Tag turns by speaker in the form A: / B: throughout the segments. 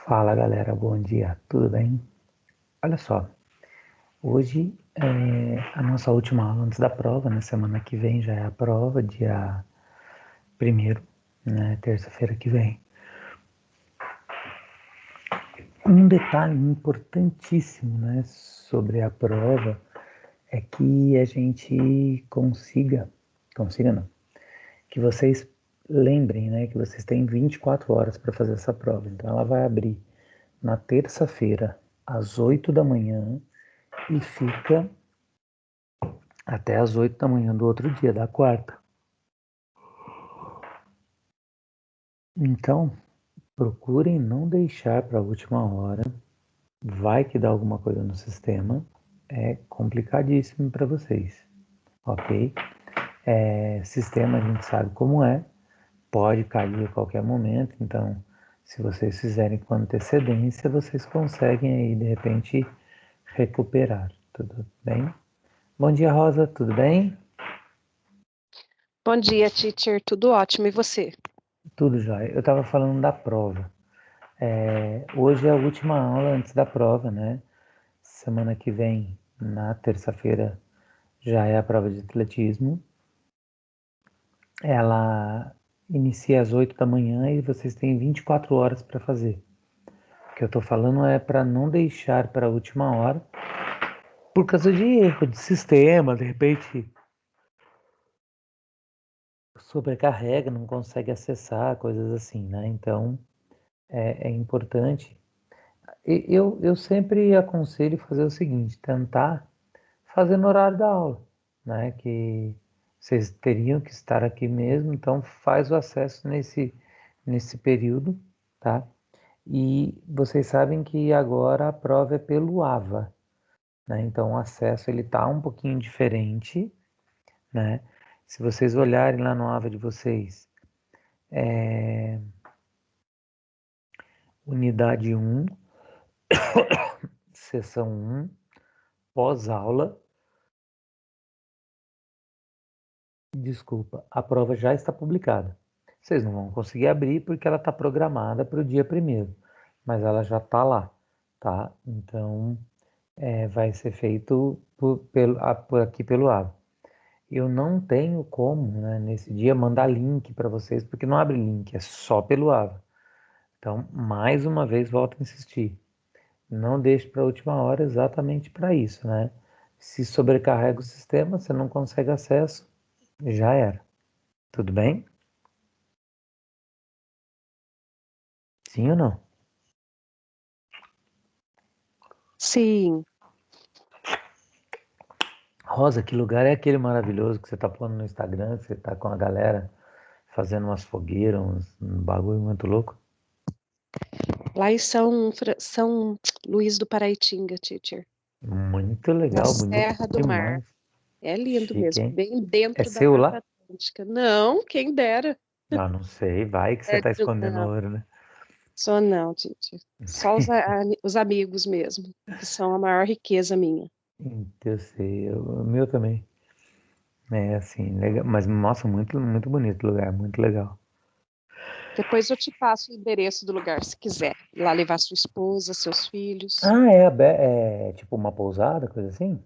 A: Fala galera, bom dia, tudo bem? Olha só, hoje é a nossa última aula antes da prova, na semana que vem já é a prova, dia primeiro, né, terça-feira que vem. Um detalhe importantíssimo, né, sobre a prova é que a gente consiga não, que vocês lembrem, né, que vocês têm 24 horas para fazer essa prova. Então ela vai abrir na terça-feira às 8 da manhã e fica até às 8 da manhã do outro dia, da quarta. Então, procurem não deixar para a última hora. Vai que dá alguma coisa no sistema. É complicadíssimo para vocês, ok? Sistema a gente sabe como é, pode cair a qualquer momento. Então, se vocês fizerem com antecedência, vocês conseguem aí, de repente, recuperar. Tudo bem? Bom dia, Rosa, tudo bem?
B: Bom dia, teacher. Tudo ótimo. E você?
A: Tudo jóia. Eu estava falando da prova. Hoje é a última aula antes da prova, né? Semana que vem, na terça-feira, já é a prova de atletismo. Ela inicia às 8 da manhã e vocês têm 24 horas para fazer. O que eu estou falando é para não deixar para a última hora, por causa de erro de sistema, de repente sobrecarrega, não consegue acessar, coisas assim, né? Então é importante. Eu sempre aconselho fazer o seguinte: tentar fazer no horário da aula, né? Que vocês teriam que estar aqui mesmo, então faz o acesso nesse período, tá? E vocês sabem que agora a prova é pelo AVA, né? Então o acesso ele tá um pouquinho diferente, né? Se vocês olharem lá no AVA de vocês, unidade um, sessão um, pós-aula, desculpa, a prova já está publicada. Vocês não vão conseguir abrir porque ela está programada para o dia primeiro, mas ela já está lá, tá? Então, vai ser feito por aqui pelo AVA. Eu não tenho como, né, nesse dia, mandar link para vocês, porque não abre link, é só pelo AVA. Então, mais uma vez, volto a insistir. Não deixe para a última hora exatamente para isso, né? Se sobrecarrega o sistema, você não consegue acesso, já era. Tudo bem? Sim ou não?
B: Sim.
A: Rosa, que lugar é aquele maravilhoso que você tá pondo no Instagram, que você tá com a galera fazendo umas fogueiras, um bagulho muito louco?
B: Lá em São Luís do Paraitinga, teacher.
A: Muito
B: Na
A: legal, bonito
B: Serra do Mar.
A: demais.
B: É lindo
A: Chique,
B: mesmo.
A: hein?
B: Bem
A: É
B: dentro da
A: seu
B: Mata
A: lá?
B: Atlântica. Não, quem dera.
A: Ah, não sei, vai que você tá escondendo
B: Não,
A: ouro, né?
B: só não, teacher. Só os amigos mesmo, que são a maior riqueza minha.
A: Eu sei, o meu também. É assim, legal, mas nossa, muito, muito bonito o lugar, muito legal.
B: Depois eu te passo o endereço do lugar, se quiser. Ir lá levar sua esposa, seus filhos.
A: Ah, é tipo uma pousada, coisa assim?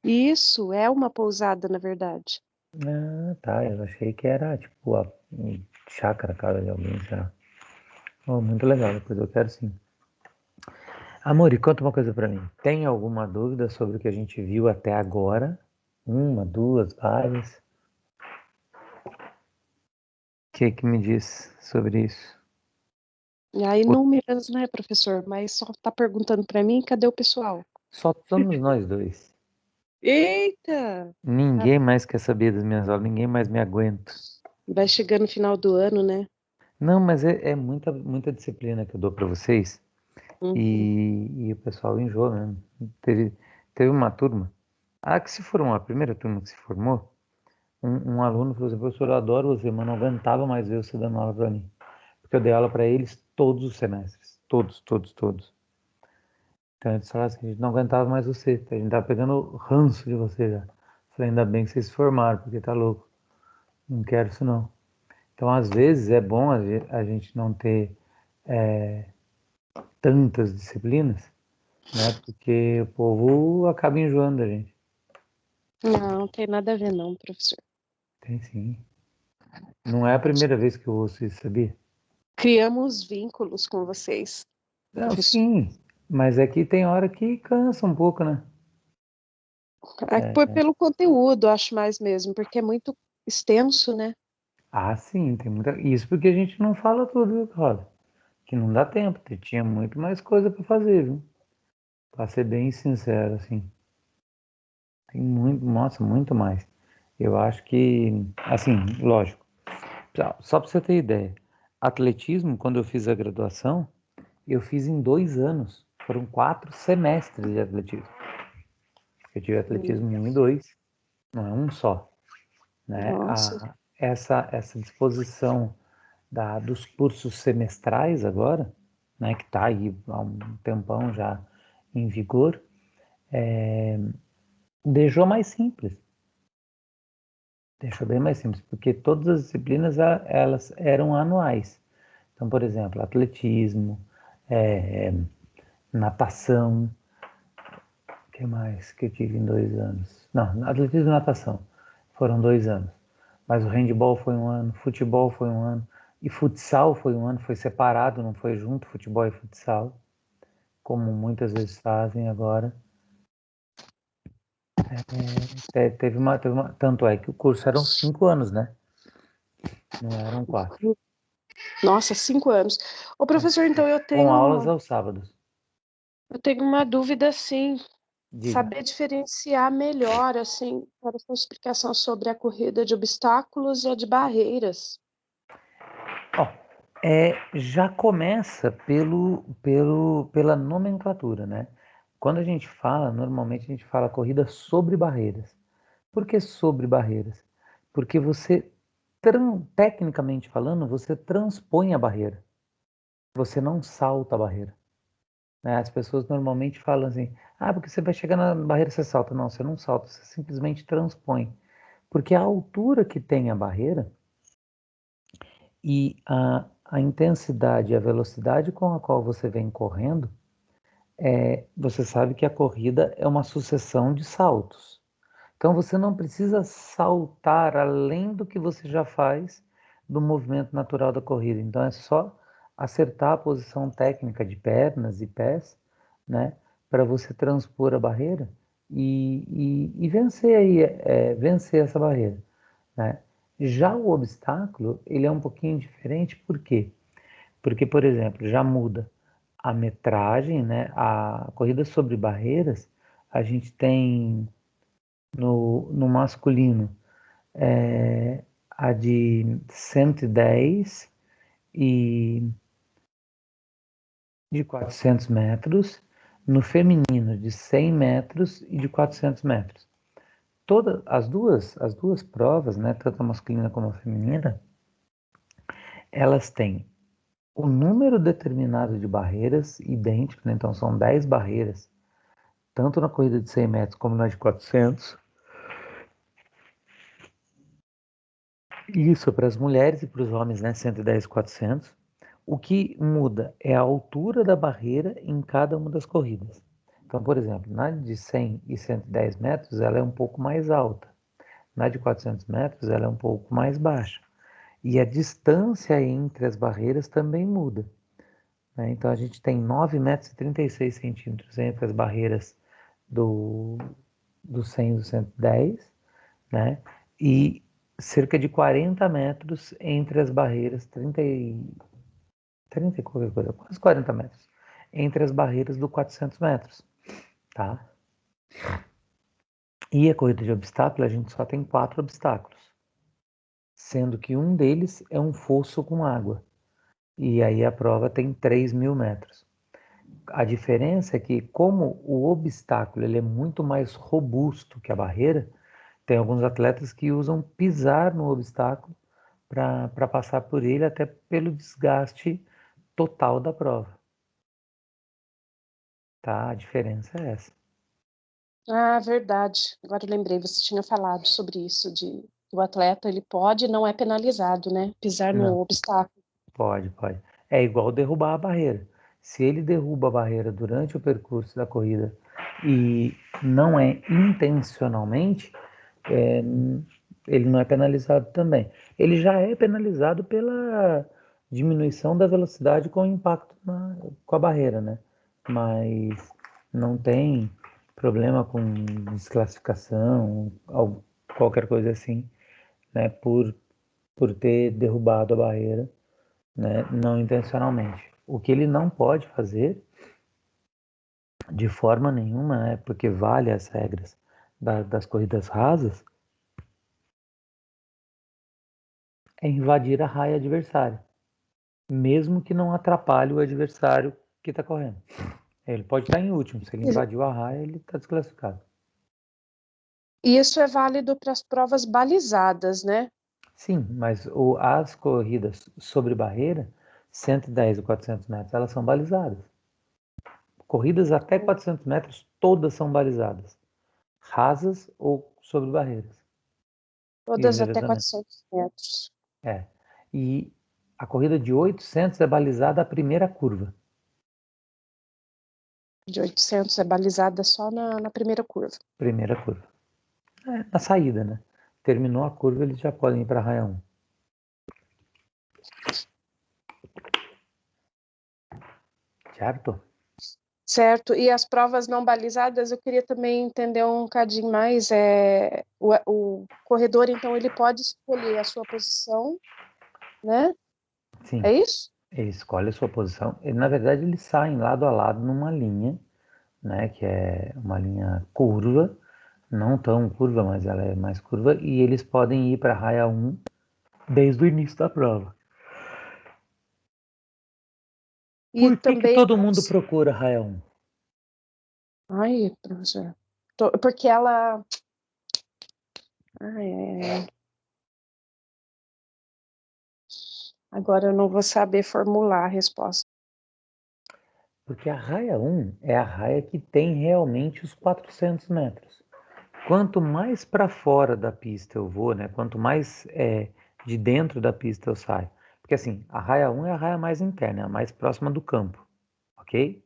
B: Isso, é uma pousada, na verdade.
A: Ah, tá, eu achei que era tipo a chácara, casa de alguém, sei lá. Oh, muito legal, depois eu quero sim. Amor, e conta uma coisa pra mim. Tem alguma dúvida sobre o que a gente viu até agora? Uma, duas, várias? O que me diz sobre isso?
B: E aí,
A: O-
B: inúmeras, né, professor? Mas só tá perguntando para mim, cadê o pessoal?
A: Só somos nós dois.
B: Eita! Ah,
A: Ninguém mais quer saber das minhas aulas, ninguém mais me aguenta.
B: vai chegando no final do ano, né?
A: Não, mas é muita, muita disciplina que eu dou pra vocês
B: Uhum.
A: e o pessoal enjoa mesmo. Teve uma turma, que se formou, a primeira turma que se formou, um aluno falou assim: professor, eu adoro você, mas não aguentava mais ver você dando aula pra mim. Porque eu dei aula para eles todos os semestres. Todos, todos, todos. Então eles falaram assim: a gente não aguentava mais você. A gente tava pegando ranço de você já. Falei: ainda bem que vocês se formaram, porque tá louco. Não quero isso não. Então, às vezes, é bom a gente não ter tantas disciplinas, né? Porque o povo acaba enjoando da gente.
B: Não, tem nada a ver não, professor.
A: Tem sim. Não é a primeira vez que eu ouço isso, sabia?
B: Criamos vínculos com vocês,
A: Não,
B: professor.
A: sim, mas é que tem hora que cansa um pouco, né?
B: Pelo conteúdo, acho mais mesmo, porque é muito extenso, né?
A: Ah, sim, tem muita. Isso porque a gente não fala tudo, viu, Rosa? Que não dá tempo, tinha muito mais coisa para fazer, viu? Pra ser bem sincero, assim. Tem muito, nossa, muito mais. Eu acho que, assim, lógico. Só para você ter ideia, atletismo, quando eu fiz a graduação, eu fiz em 2 anos. Foram 4 semestres de atletismo. Eu tive atletismo 1 e 2, não é um só, né?
B: Nossa,
A: Essa disposição dos cursos semestrais agora, né, que está aí há um tempão já em vigor, deixou mais simples. Deixou bem mais simples, porque todas as disciplinas elas eram anuais. Então, por exemplo, atletismo, é, natação, o que mais que eu tive em 2 anos? Não, atletismo e natação foram 2 anos. Mas o handball foi um ano, futebol foi um ano, e futsal foi um ano, foi separado, não foi junto, futebol e futsal, como muitas vezes fazem agora. Tanto é que o curso eram 5 anos, né? Não eram 4.
B: nossa, 5 anos. Ô, professor, então
A: Com aulas aos sábados.
B: eu tenho uma dúvida, assim,
A: Diga.
B: saber diferenciar melhor, assim, para sua explicação sobre a corrida de obstáculos e a de barreiras.
A: Ó, já começa pela nomenclatura, né? Quando a gente fala, normalmente a gente fala corrida sobre barreiras. Por que sobre barreiras? Porque você, tecnicamente falando, você transpõe a barreira. Você não salta a barreira, né? As pessoas normalmente falam assim, porque você vai chegar na barreira, você salta. Não, você não salta, você simplesmente transpõe. Porque a altura que tem a barreira e a intensidade e a velocidade com a qual você vem correndo, você sabe que a corrida é uma sucessão de saltos. Então você não precisa saltar além do que você já faz do movimento natural da corrida. Então é só acertar a posição técnica de pernas e pés, né, para você transpor a barreira e vencer aí, vencer essa barreira, né? Já o obstáculo, ele é um pouquinho diferente, por quê? Porque, por exemplo, já muda a metragem, né? A corrida sobre barreiras, a gente tem no masculino a de 110 e de 400 metros, no feminino de 100 metros e de 400 metros. Todas as duas provas, né, tanto a masculina como a feminina, elas têm o número determinado de barreiras idêntico, né? Então são 10 barreiras, tanto na corrida de 100 metros como na de 400. Isso para as mulheres e para os homens, né? 110 e 400. O que muda é a altura da barreira em cada uma das corridas. Então, por exemplo, na de 100 e 110 metros, ela é um pouco mais alta. Na de 400 metros, ela é um pouco mais baixa. E a distância entre as barreiras também muda, né? Então, a gente tem 9 metros e 36 centímetros entre as barreiras do, do 100 e do 110, né? E cerca de 40 metros entre as barreiras, 30 e qualquer coisa, quase 40 metros, entre as barreiras do 400 metros, tá? E a corrida de obstáculo, a gente só tem 4 obstáculos, sendo que um deles é um fosso com água. E aí a prova tem 3.000 metros. A diferença é que, como o obstáculo ele é muito mais robusto que a barreira, tem alguns atletas que usam pisar no obstáculo para passar por ele, até pelo desgaste total da prova, tá? A diferença é essa.
B: Ah, verdade. Agora eu lembrei, você tinha falado sobre isso, de que o atleta ele pode e não é penalizado, né? Pisar
A: Não,
B: no obstáculo.
A: pode. É igual derrubar a barreira. Se ele derruba a barreira durante o percurso da corrida e não é intencionalmente, ele não é penalizado também. Ele já é penalizado pela diminuição da velocidade com o impacto com a barreira, né? Mas não tem problema com desclassificação, qualquer coisa assim, né? Por ter derrubado a barreira, né? Não intencionalmente. O que ele não pode fazer, de forma nenhuma, né? Porque vale as regras das corridas rasas, é invadir a raia adversária, mesmo que não atrapalhe o adversário que está correndo. Ele pode estar em último, se ele invadiu a raia, ele está desclassificado.
B: E isso é válido para as provas balizadas, né?
A: Sim, mas as corridas sobre barreira, 110 e 400 metros, elas são balizadas. Corridas até 400 metros, todas são balizadas. Rasas ou sobre barreiras. E
B: Todas até
A: revezamento.
B: 400 metros.
A: É. E a corrida de 800 é balizada a primeira curva.
B: De 800 é balizada só na primeira curva.
A: Primeira curva. Na saída, né? Terminou a curva, eles já podem ir para a raia 1. Certo?
B: Certo, e as provas não balizadas, eu queria também entender um bocadinho mais. O corredor, então, ele pode escolher a sua posição, né?
A: Sim.
B: É isso?
A: Ele escolhe a sua posição. Na verdade, eles saem lado a lado numa linha, né? Que é uma linha curva. Não tão curva, mas ela é mais curva. E eles podem ir para a raia 1 desde o início da prova.
B: E
A: Por que
B: também.
A: todo mundo procura a raia 1?
B: Ai, professor. Porque ela. Ai. Agora eu não vou saber formular a resposta.
A: Porque a raia 1 é a raia que tem realmente os 400 metros. Quanto mais para fora da pista eu vou, né? Quanto mais de dentro da pista eu saio. Porque assim, a raia 1 é a raia mais interna, é a mais próxima do campo, ok?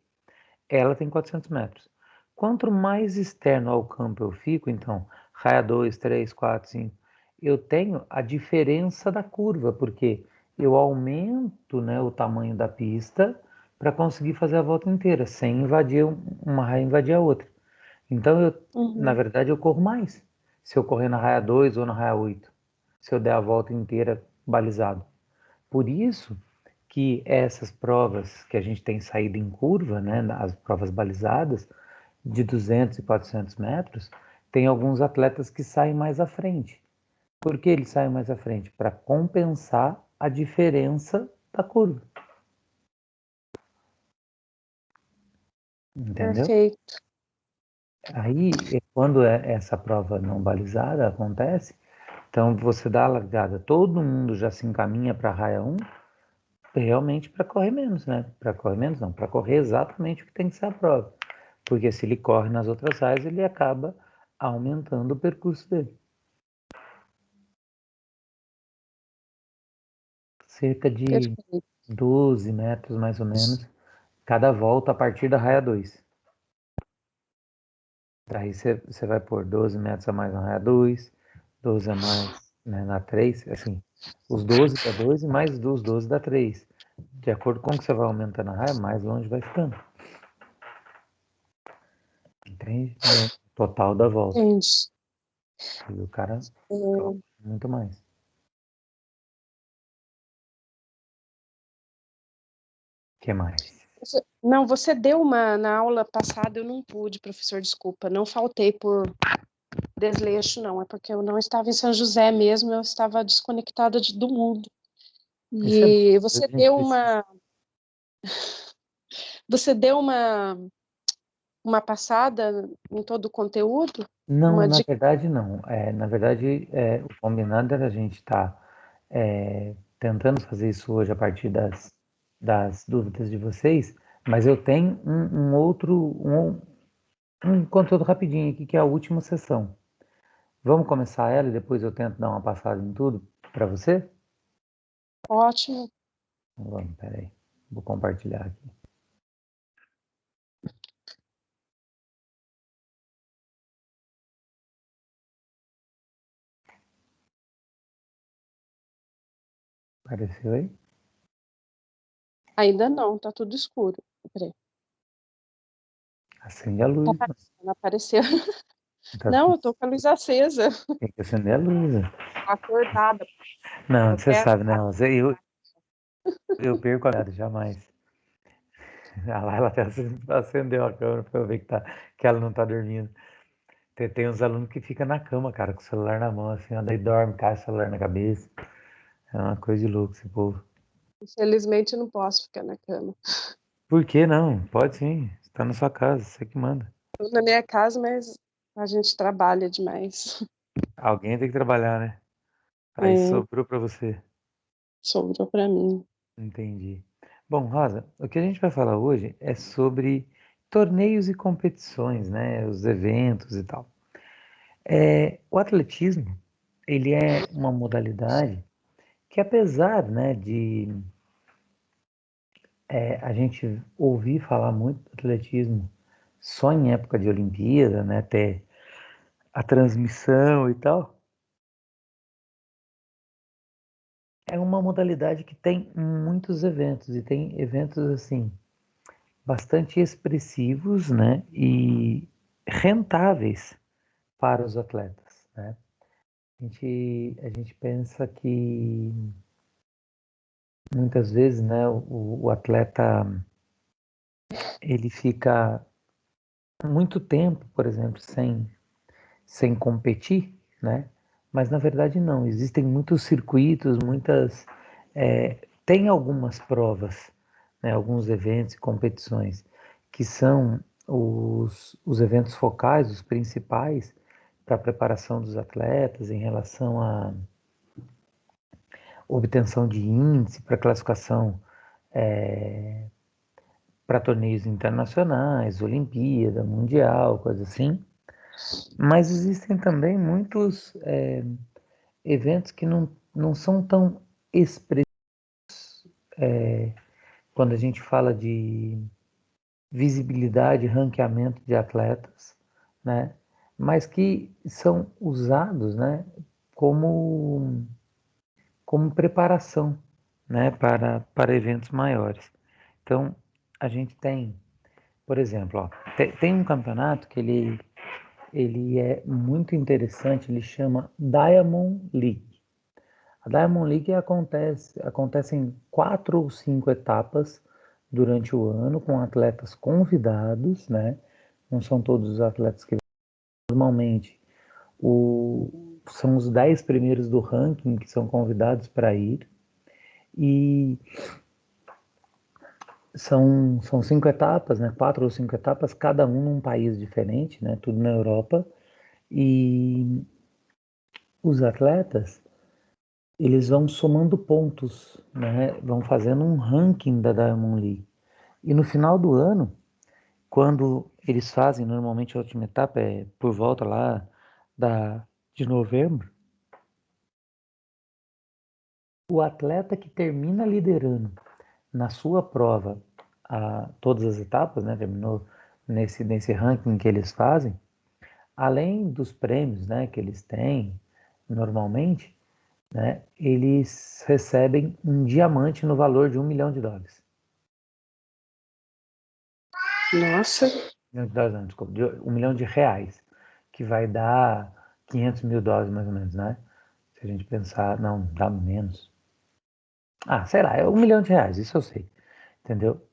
A: Ela tem 400 metros. Quanto mais externo ao campo eu fico, então, raia 2, 3, 4, 5, eu tenho a diferença da curva, porque eu aumento, né, o tamanho da pista para conseguir fazer a volta inteira, sem invadir uma raia invadir a outra. Então, na
B: Uhum.
A: verdade, eu corro mais. Se eu correr na raia 2 ou na raia 8, se eu der a volta inteira balizado. Por isso que essas provas que a gente tem saído em curva, né, as provas balizadas, de 200 e 400 metros, tem alguns atletas que saem mais à frente. Por que eles saem mais à frente? Para compensar a diferença da curva. Entendeu?
B: Perfeito.
A: Aí, quando essa prova não balizada acontece, então você dá a largada, todo mundo já se encaminha para a raia 1, realmente para correr menos, né? Para correr menos não, para correr exatamente o que tem que ser a prova. Porque se ele corre nas outras raias, ele acaba aumentando o percurso dele. Cerca de
B: Perfeito.
A: 12 metros, mais ou menos, cada volta a partir da raia 2. Daí você vai pôr 12 metros a mais na raia 2, 12 a mais, né, na 3, assim, os 12 dá 2 e mais os 12 dá 3. De acordo com o que você vai aumentando a raia, mais longe vai ficando. Entende? No total da volta.
B: Entendi.
A: E o cara
B: É,
A: muito mais. O que mais?
B: Não, você deu uma na aula passada, eu não pude, professor, desculpa. Não faltei por desleixo, não. É porque eu não estava em São José mesmo, eu estava desconectada do mundo.
A: Isso é bom.
B: E
A: Às vezes a gente precisa.
B: você deu uma passada em todo o conteúdo?
A: Não,
B: Uma
A: na
B: dica?
A: verdade não. Na verdade, o combinado era a gente estar tentando fazer isso hoje a partir das dúvidas de vocês, mas eu tenho um conteúdo rapidinho aqui, que é a última sessão. Vamos começar ela e depois eu tento dar uma passada em tudo para você?
B: Ótimo.
A: Vamos, peraí. Vou compartilhar aqui. Apareceu aí?
B: Ainda não, tá tudo escuro. Peraí.
A: Acende a
B: Tá
A: luz.
B: aparecendo, apareceu.
A: Tá-
B: Não, eu tô com a luz acesa.
A: Tem que acender a luz. Né?
B: Tô acordada.
A: Não,
B: Eu
A: você
B: quero.
A: sabe, né? Eu perco a olhada, jamais. Ela até acendeu a câmera para eu ver que ela não tá dormindo. Tem uns alunos que ficam na cama, cara, com o celular na mão, assim, ó, daí dorme, cai o celular na cabeça. É uma coisa de louco esse povo.
B: Infelizmente, eu não posso ficar na cama.
A: Por que não? Pode sim. Está na sua casa, você que manda.
B: Tô na minha casa, mas a gente trabalha demais.
A: Alguém tem que trabalhar, né? Aí
B: É,
A: sobrou para você.
B: sobrou pra mim.
A: Entendi. Bom, Rosa, o que a gente vai falar hoje é sobre torneios e competições, né? Os eventos e tal. O atletismo, ele é uma modalidade que apesar, né, de a gente ouvir falar muito do atletismo só em época de Olimpíada, né, ter a transmissão e tal, é uma modalidade que tem muitos eventos e tem eventos assim bastante expressivos, né, e rentáveis para os atletas, né? A gente pensa que muitas vezes, né, o atleta ele fica muito tempo, por exemplo, sem competir, né? Mas na verdade não, existem muitos circuitos, tem algumas provas, né? Alguns eventos e competições que são os eventos focais, os principais para a preparação dos atletas em relação à obtenção de índice, para classificação para torneios internacionais, Olimpíada, Mundial, coisa assim. Mas existem também muitos eventos que não são tão expressivos quando a gente fala de visibilidade, ranqueamento de atletas, né? Mas que são usados, né, como, como preparação, né, para eventos maiores. Então, a gente tem, por exemplo, ó, tem um campeonato que ele é muito interessante, ele chama Diamond League. A Diamond League acontece em 4 ou 5 etapas durante o ano, com atletas convidados, né? Não são todos os atletas que normalmente são os 10 primeiros do ranking que são convidados para ir. E são 5 etapas, né? 4 ou 5 etapas, cada um num país diferente, né? Tudo na Europa. E os atletas eles vão somando pontos, né? Vão fazendo um ranking da Diamond League. E no final do ano, quando eles fazem, normalmente a última etapa é por volta lá de novembro, o atleta que termina liderando na sua prova todas as etapas, né? Terminou nesse ranking que eles fazem, além dos prêmios, né, que eles têm normalmente, né, eles recebem um diamante no valor de US$ 1 milhão.
B: Nossa,
A: US$ 1 milhão, não, desculpa, de R$ 1 milhão, que vai dar US$ 500 mil mais ou menos, né? Se a gente pensar, não, dá menos. Ah, sei lá, é R$ 1 milhão, isso eu sei, entendeu?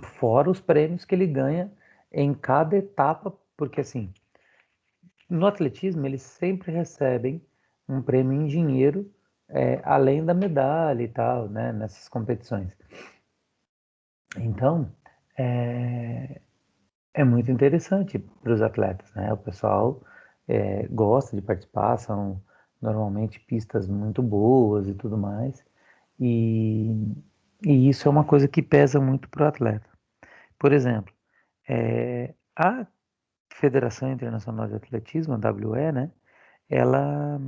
A: Fora os prêmios que ele ganha em cada etapa, porque assim, no atletismo eles sempre recebem um prêmio em dinheiro, além da medalha e tal, né, nessas competições. Então, é muito interessante para os atletas, né? O pessoal gosta de participar, são normalmente pistas muito boas e tudo mais, e, e isso é uma coisa que pesa muito para o atleta. Por exemplo, a Federação Internacional de Atletismo, a WE, né? Ela,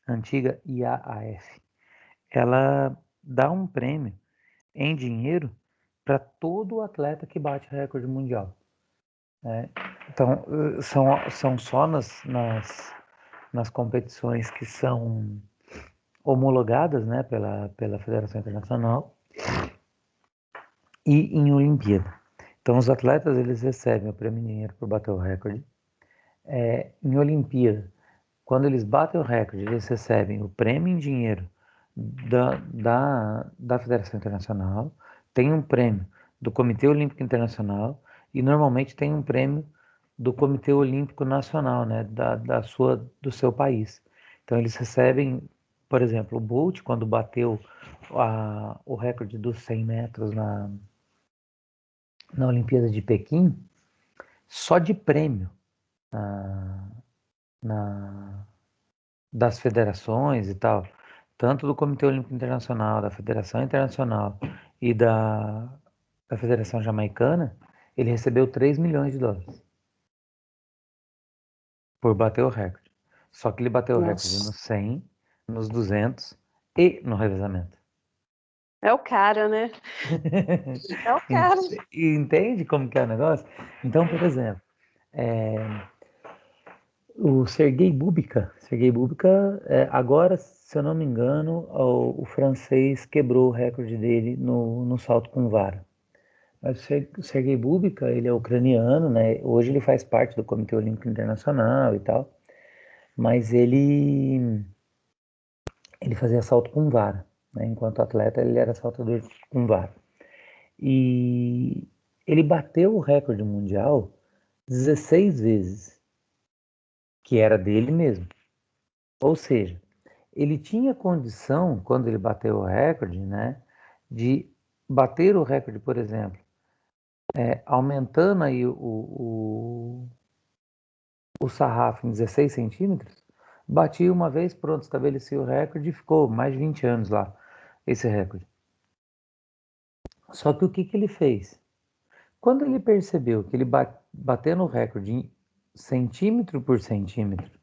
A: a antiga IAAF, ela dá um prêmio em dinheiro para todo atleta que bate recorde mundial. Né? Então, são só nas competições que são homologadas, né, pela Federação Internacional e em Olimpíada. Então, os atletas eles recebem o prêmio em dinheiro por bater o recorde. Em Olimpíada, quando eles batem o recorde, eles recebem o prêmio em dinheiro da Federação Internacional, tem um prêmio do Comitê Olímpico Internacional e normalmente tem um prêmio do Comitê Olímpico Nacional, né, do seu país. Então eles recebem, por exemplo, o Bolt, quando bateu o recorde dos 100 metros na Olimpíada de Pequim, só de prêmio na, das federações e tal, tanto do Comitê Olímpico Internacional, da Federação Internacional e da Federação Jamaicana, ele recebeu 3 milhões de dólares por bater o recorde. Só que ele bateu o recorde
B: Nossa.
A: nos 100, nos 200 e no revezamento.
B: É o cara, né? É o cara.
A: Entende como que é o negócio? Então, por exemplo, o Sergei Bubka, agora, se eu não me engano, o francês quebrou o recorde dele no salto com vara. Mas o Sergei Bubka, ele é ucraniano, né? Hoje ele faz parte do Comitê Olímpico Internacional e tal, mas ele fazia salto com vara, né? Enquanto atleta, ele era saltador com vara. E ele bateu o recorde mundial 16 vezes, que era dele mesmo. Ou seja, ele tinha condição, quando ele bateu o recorde, né, de bater o recorde, por exemplo, aumentando aí o sarrafo em 16 centímetros, batia uma vez, pronto, estabelecia o recorde e ficou mais de 20 anos lá, esse recorde. Só que o que ele fez? Quando ele percebeu que ele batendo o recorde em centímetro por centímetro,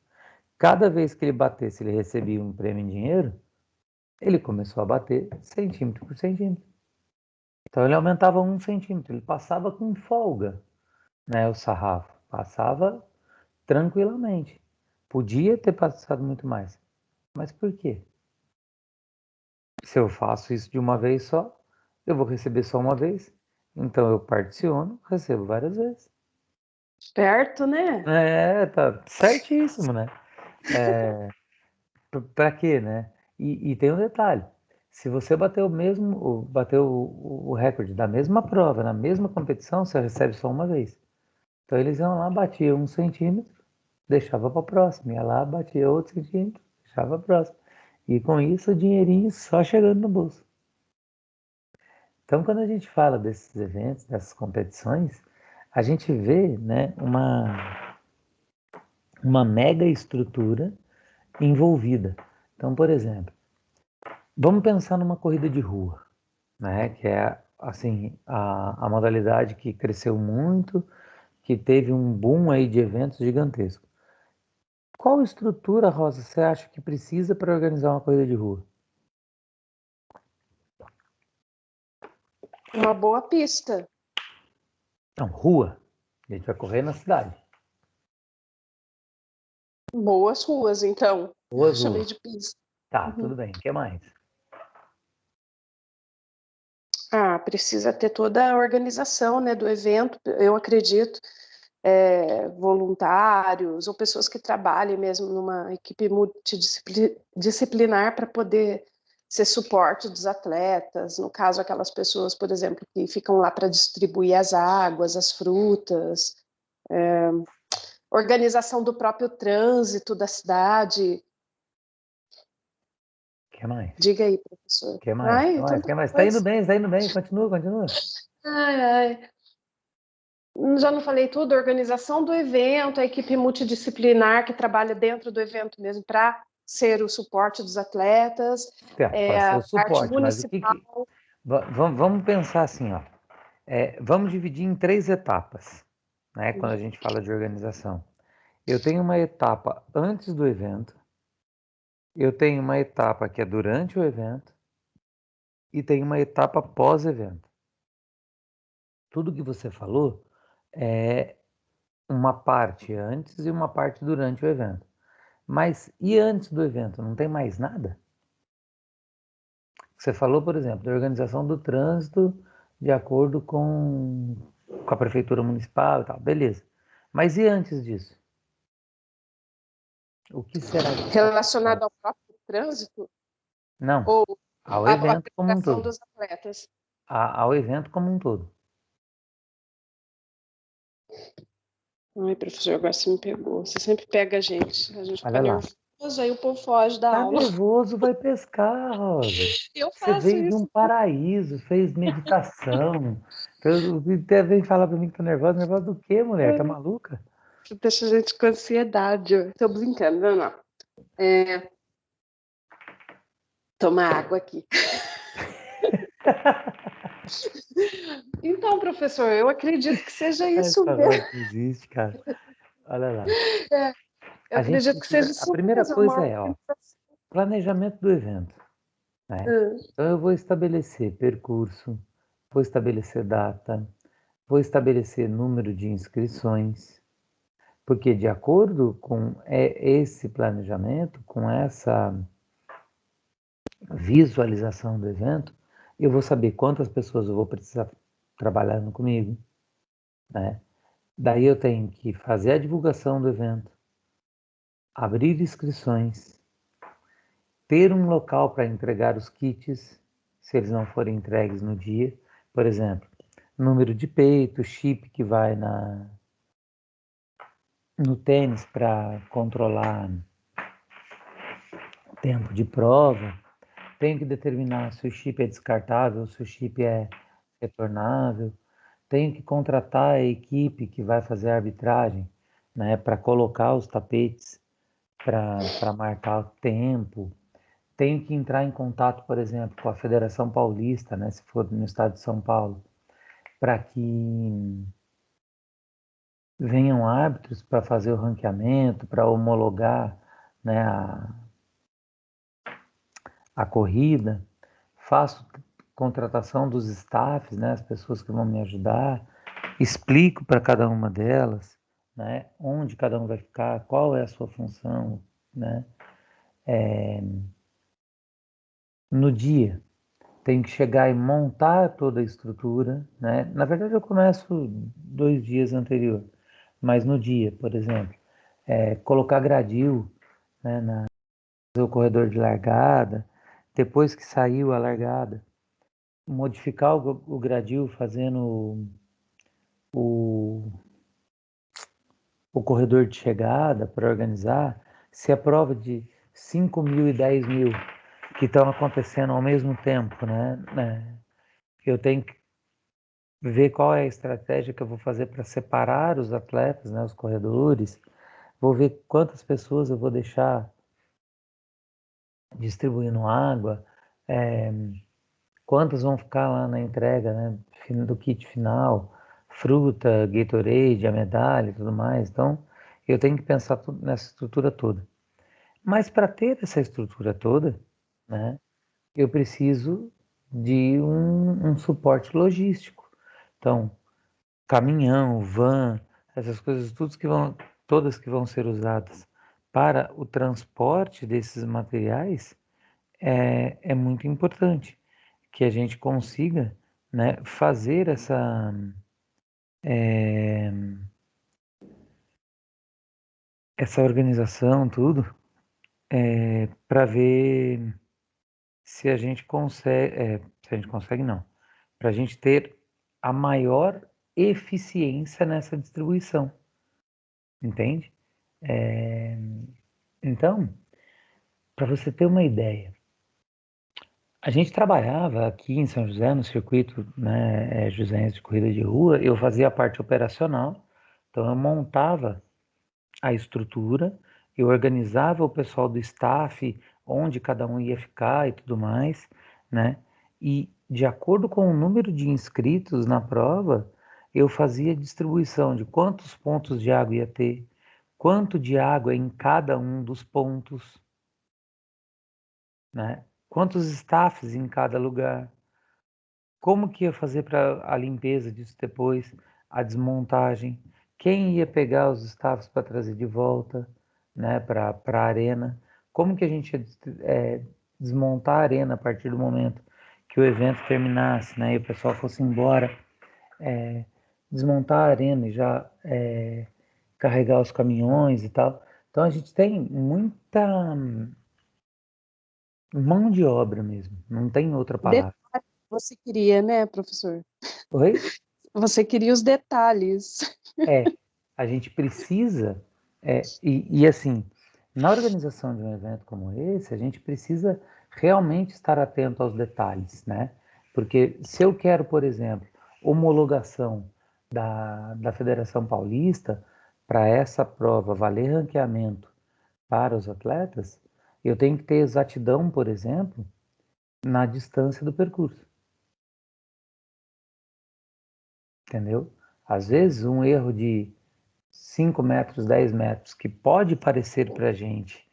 A: cada vez que ele batesse, ele recebia um prêmio em dinheiro, ele começou a bater centímetro por centímetro. Então ele aumentava 1 centímetro, ele passava com folga, né, o sarrafo, passava tranquilamente. Podia ter passado muito mais, mas por quê? Se eu faço isso de uma vez só, eu vou receber só uma vez, então eu particiono, recebo várias vezes.
B: Perto, né?
A: Tá certíssimo, né? Para quê, né? E tem um detalhe, se você bateu o recorde da mesma prova, na mesma competição, você recebe só uma vez. Então eles iam lá, batiam 1 centímetro, deixava para a próxima, ia lá, batia outro centímetro, deixava para a próxima. E com isso o dinheirinho só chegando no bolso. Então quando a gente fala desses eventos, dessas competições, a gente vê, né, uma mega estrutura envolvida. Então, por exemplo, vamos pensar numa corrida de rua, né, que é assim a modalidade que cresceu muito, que teve um boom aí de eventos gigantesco. Qual estrutura, Rosa, você acha que precisa para organizar uma corrida de rua?
B: Uma boa pista.
A: Não, rua. A gente vai correr na cidade.
B: Boas ruas, então.
A: Ruas,
B: Chamei
A: ruas.
B: de pista.
A: Tá,
B: Uhum.
A: tudo bem. O que mais?
B: Ah, precisa ter toda a organização, né, do evento, eu acredito, voluntários ou pessoas que trabalhem mesmo numa equipe multidisciplinar para poder ser suporte dos atletas, no caso, aquelas pessoas, por exemplo, que ficam lá para distribuir as águas, as frutas, organização do próprio trânsito da cidade.
A: O que mais?
B: Diga aí, professor.
A: O que mais? O que
B: Ai,
A: mais? O
B: tanta
A: que mais?
B: coisa.
A: Está indo bem. Continua, continua.
B: Ai, ai. Já não falei tudo, a organização do evento, a equipe multidisciplinar que trabalha dentro do evento mesmo para ser o suporte dos atletas,
A: Para ser
B: a
A: o
B: parte
A: suporte, mas o que
B: municipal.
A: que... Vamos pensar assim, ó. Vamos dividir em 3 etapas, né? Quando a gente fala de organização. Eu tenho uma etapa antes do evento, eu tenho uma etapa que é durante o evento e tenho uma etapa pós-evento. Tudo que você falou é uma parte antes e uma parte durante o evento. Mas e antes do evento? Não tem mais nada? Você falou, por exemplo, da organização do trânsito de acordo com a prefeitura municipal e tal, beleza. Mas e antes disso? O que será que está por
B: Relacionado
A: trás?
B: ao próprio trânsito
A: Não,
B: ou
A: ao
B: a
A: evento como um
B: preparação
A: todo.
B: dos atletas?
A: Ao evento como um todo.
B: Ai, professor, agora você me pegou. Você sempre pega a gente fica
A: Olha lá.
B: nervoso, aí o povo foge da
A: Tá
B: aula.
A: nervoso, vai pescar, Rosa.
B: Eu
A: Você
B: faço
A: veio de um
B: isso.
A: paraíso, fez meditação. Até vem falar pra mim que tá nervosa. Nervosa do quê, mulher? Tá maluca?
B: Deixa a gente com ansiedade. Tô brincando, não, não. Tomar água aqui. Então, professor, eu acredito que seja isso
A: Essa
B: mesmo.
A: voz não existe, cara. Olha lá.
B: É, eu
A: A gente
B: acredito que seja
A: precisa. A
B: isso
A: primeira
B: mesmo. É uma
A: coisa é, ó,
B: organização.
A: planejamento do evento, né? Então eu vou estabelecer percurso, vou estabelecer data, vou estabelecer número de inscrições, porque de acordo com esse planejamento, com essa visualização do evento, eu vou saber quantas pessoas eu vou precisar trabalhando comigo, né? Daí eu tenho que fazer a divulgação do evento, abrir inscrições, ter um local para entregar os kits, se eles não forem entregues no dia, por exemplo, número de peito, chip que vai no tênis para controlar tempo de prova, tenho que determinar se o chip é descartável, se o chip é retornável, tenho que contratar a equipe que vai fazer a arbitragem, né, para colocar os tapetes, para marcar o tempo. Tenho que entrar em contato, por exemplo, com a Federação Paulista, né, se for no estado de São Paulo, para que venham árbitros para fazer o ranqueamento, para homologar, né, a corrida. Faço contratação dos staffs, né, as pessoas que vão me ajudar, explico para cada uma delas, né, onde cada um vai ficar, qual é a sua função, né, no dia. Tenho que chegar e montar toda a estrutura, né? Na verdade, eu começo 2 dias anterior, mas no dia, por exemplo, colocar gradil, né, o corredor de largada, depois que saiu a largada, modificar o gradil fazendo o, o corredor de chegada para organizar. Se a prova de 5.000 e 10.000 que estão acontecendo ao mesmo tempo, né? Eu tenho que ver qual é a estratégia que eu vou fazer para separar os atletas, né, os corredores. Vou ver quantas pessoas eu vou deixar distribuindo água, é, quantas vão ficar lá na entrega, né, do kit final, fruta, Gatorade, a medalha e tudo mais. Então, eu tenho que pensar tudo nessa estrutura toda. Mas para ter essa estrutura toda, né, eu preciso de um suporte logístico. Então, caminhão, van, essas coisas todas que vão ser usadas para o transporte desses materiais é muito importante que a gente consiga, né, fazer é, essa organização, tudo, para ver se a gente consegue, se a gente consegue não, para a gente ter a maior eficiência nessa distribuição, entende? Então, para você ter uma ideia, a gente trabalhava aqui em São José, no circuito, né, Joséense de corrida de rua, eu fazia a parte operacional, então eu montava a estrutura, eu organizava o pessoal do staff, onde cada um ia ficar e tudo mais, né? E de acordo com o número de inscritos na prova, eu fazia a distribuição de quantos pontos de água ia ter, quanto de água em cada um dos pontos, né? Quantos staffs em cada lugar, como que ia fazer para a limpeza disso depois, a desmontagem, quem ia pegar os staffs para trazer de volta, né, para a arena, como que a gente ia desmontar a arena a partir do momento que o evento terminasse, né, e o pessoal fosse embora, desmontar a arena e já carregar os caminhões e tal. Então a gente tem muita mão de obra mesmo, não tem outra palavra.
B: Detalhe que você queria, né, professor?
A: Oi?
B: Você queria os detalhes.
A: A gente precisa, e assim, na organização de um evento como esse, a gente precisa realmente estar atento aos detalhes, né? Porque se eu quero, por exemplo, homologação da Federação Paulista para essa prova valer ranqueamento para os atletas, eu tenho que ter exatidão, por exemplo, na distância do percurso, entendeu? Às vezes, um erro de 5 metros, 10 metros, que pode parecer para a gente